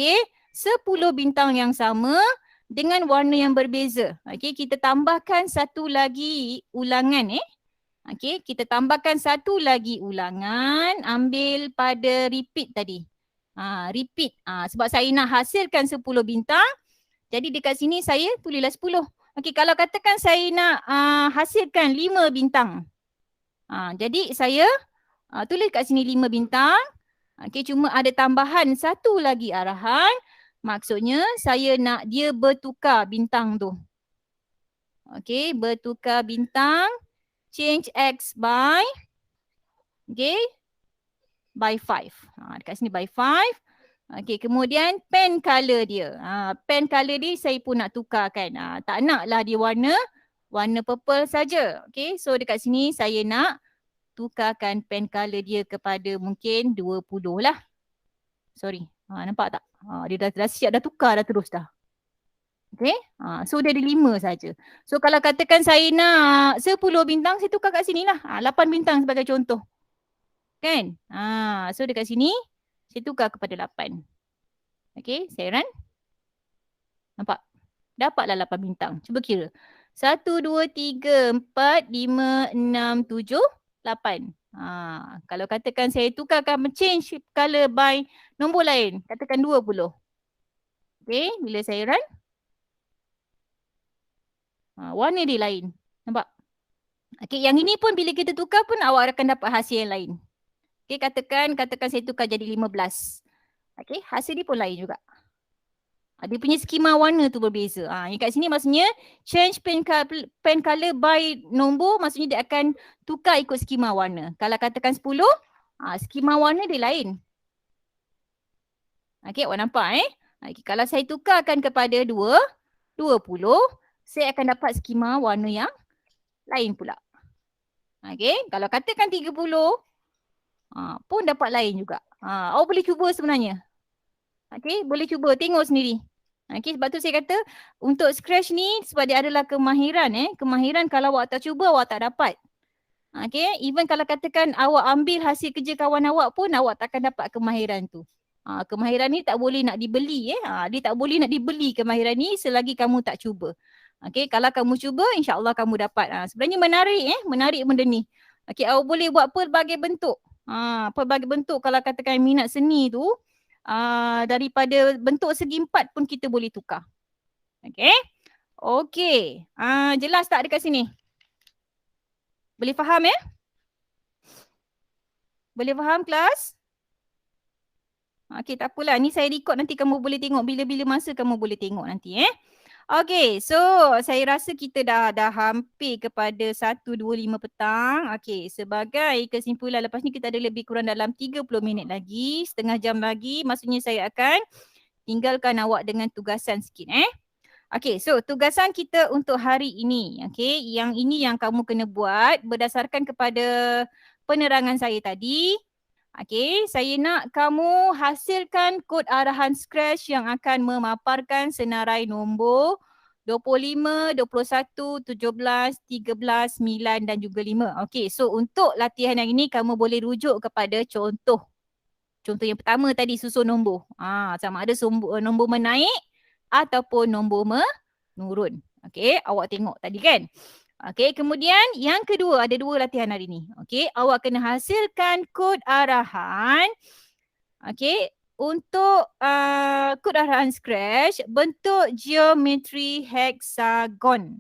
bintang yang sama dengan warna yang berbeza. Okay. Kita tambahkan 1 lagi ulangan Okay, kita tambahkan 1 lagi ulangan, ambil pada repeat tadi. Repeat. Sebab saya nak hasilkan 10 bintang, jadi dekat sini saya tulislah 10. Okay, kalau katakan saya nak hasilkan 5 bintang. Jadi saya tulis kat sini 5 bintang. Okay, cuma ada tambahan 1 lagi arahan. Maksudnya saya nak dia bertukar bintang tu. Okay, bertukar bintang. Change X by by 5. Dekat sini by 5. Okay, kemudian pen color dia. Pen color dia saya pun nak tukarkan. Tak naklah dia warna purple saja. Okay, so dekat sini saya nak tukarkan pen color dia kepada mungkin 20 lah. Sorry, nampak tak? Dia dah siap dah tukar dah terus dah. Okay, so dia ada 5 saja. So kalau katakan saya nak 10 bintang, saya tukar kat sini lah. 8 bintang sebagai contoh. Kan? So dekat sini, saya tukar kepada 8. Okay, saya run. Nampak? Dapatlah 8 bintang. Cuba kira. 1, 2, 3, 4, 5, 6, 7, 8. Kalau katakan saya tukarkan change color by nombor lain. Katakan 20. Okay, bila saya run. Warna dia lain. Nampak? Okay, yang ini pun bila kita tukar pun awak akan dapat hasil yang lain. Okay, katakan saya tukar jadi 15. Okay, hasil dia pun lain juga. Dia punya skema warna tu berbeza. Yang kat sini maksudnya change pen color by nombor, maksudnya dia akan tukar ikut skema warna. Kalau katakan 10, skema warna dia lain. Okay, awak nampak Okay, kalau saya tukarkan kepada 20, saya akan dapat skema warna yang lain pula. Okay, kalau katakan 30, pun dapat lain juga. Awak boleh cuba sebenarnya. Okay, boleh cuba tengok sendiri. Okay, sebab tu saya kata untuk Scratch ni sebab dia adalah kemahiran. Kemahiran kalau awak tak cuba, awak tak dapat. Okay, even kalau katakan awak ambil hasil kerja kawan awak pun, awak tak akan dapat kemahiran tu. Kemahiran ni tak boleh nak dibeli. Dia tak boleh nak dibeli kemahiran ni selagi kamu tak cuba. Okay, kalau kamu cuba, insyaAllah kamu dapat. Sebenarnya menarik benda ni. Okay, awak boleh buat pelbagai bentuk. Pelbagai bentuk kalau katakan minat seni tu, daripada bentuk segi 4 pun kita boleh tukar. Okay. Okay. Jelas tak dekat sini? Boleh faham Boleh faham kelas? Okay, tak apalah. Ni saya record nanti kamu boleh tengok. Bila-bila masa kamu boleh tengok nanti Okay, so saya rasa kita dah hampir kepada 1.25 petang. Okay, sebagai kesimpulan lepas ni kita ada lebih kurang dalam 30 minit lagi, setengah jam lagi. Maksudnya saya akan tinggalkan awak dengan tugasan sikit Okay, so tugasan kita untuk hari ini. Okay, yang ini yang kamu kena buat berdasarkan kepada penerangan saya tadi. Okay, saya nak kamu hasilkan kod arahan Scratch yang akan memaparkan senarai nombor 25, 21, 17, 13, 9 dan juga 5. Okay, so untuk latihan yang ini kamu boleh rujuk kepada contoh. Contoh yang pertama tadi susun nombor. Sama ada nombor menaik ataupun nombor menurun. Okey, awak tengok tadi kan. Okey, kemudian yang kedua, ada 2 latihan hari ni. Okey, awak kena hasilkan kod arahan. Okey, untuk kod arahan Scratch bentuk geometri hexagon.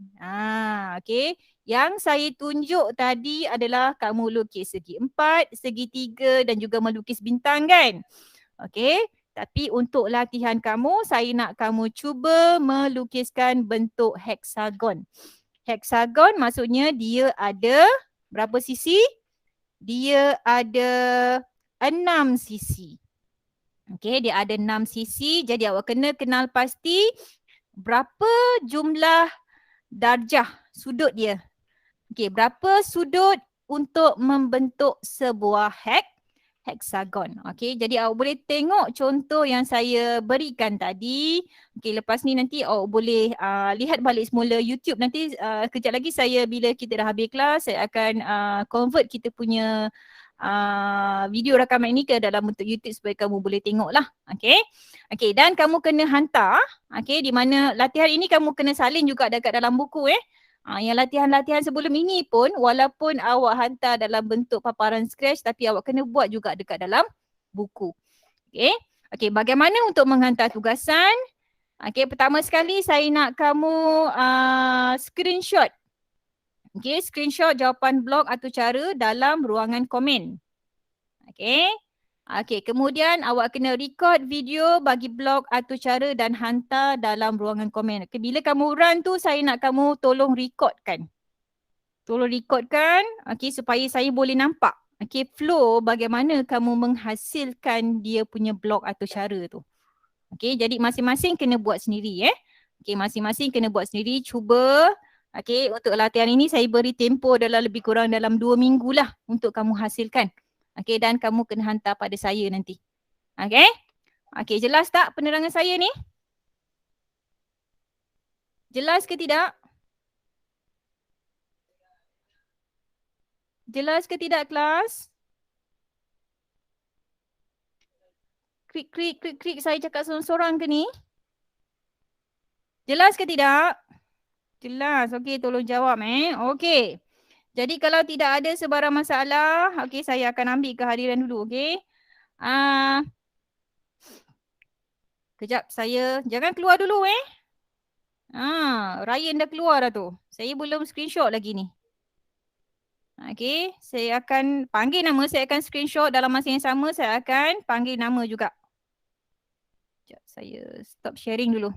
Okey. Yang saya tunjuk tadi adalah kamu lukis segi 4, segi 3 dan juga melukis bintang kan? Okey. Tapi untuk latihan kamu, saya nak kamu cuba melukiskan bentuk hexagon. Hexagon maksudnya dia ada berapa sisi? Dia ada 6 sisi. Okey, dia ada 6 sisi. Jadi awak kena kenal pasti berapa jumlah darjah sudut dia. Okey, berapa sudut untuk membentuk sebuah hexagon. Okey, jadi awak boleh tengok contoh yang saya berikan tadi. Okey, lepas ni nanti awak boleh lihat balik semula YouTube. Nanti kejap lagi bila kita dah habis kelas, saya akan convert kita punya video rakaman ini ke dalam bentuk YouTube supaya kamu boleh tengok lah. Okey. Okey, dan kamu kena hantar. Okey, di mana latihan ini kamu kena salin juga dekat dalam buku yang latihan-latihan sebelum ini pun walaupun awak hantar dalam bentuk paparan Scratch tapi awak kena buat juga dekat dalam buku. Okey. Okey, bagaimana untuk menghantar tugasan? Okey, pertama sekali saya nak kamu screenshot. Okey, screenshot jawapan blog atau cara dalam ruangan komen. Okey. Okey, kemudian awak kena record video bagi blog atau cara dan hantar dalam ruangan komen. Okay, bila kamu run tu, saya nak kamu tolong recordkan. Tolong recordkan, okey, supaya saya boleh nampak. Okey, flow bagaimana kamu menghasilkan dia punya blog atau cara tu. Okey, jadi masing-masing kena buat sendiri Okey, masing-masing kena buat sendiri. Cuba. Okey, untuk latihan ini saya beri tempoh lebih kurang dalam 2 minggu lah untuk kamu hasilkan. Okey, dan kamu kena hantar pada saya nanti. Okey? Okey, jelas tak penerangan saya ni? Jelas ke tidak? Jelas ke tidak kelas? Klik saya cakap sorang-sorang ke ni? Jelas ke tidak? Jelas. Okey, tolong jawab Okey. Jadi kalau tidak ada sebarang masalah, okey, saya akan ambil kehadiran dulu, okey? Kejap, saya jangan keluar dulu Ryan dah keluar dah tu. Saya belum screenshot lagi ni. Okey, saya akan panggil nama, saya akan screenshot dalam masa yang sama, saya akan panggil nama juga. Sekejap, saya stop sharing dulu.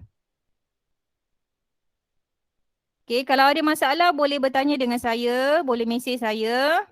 Okey, kalau ada masalah boleh bertanya dengan saya, boleh mesej saya.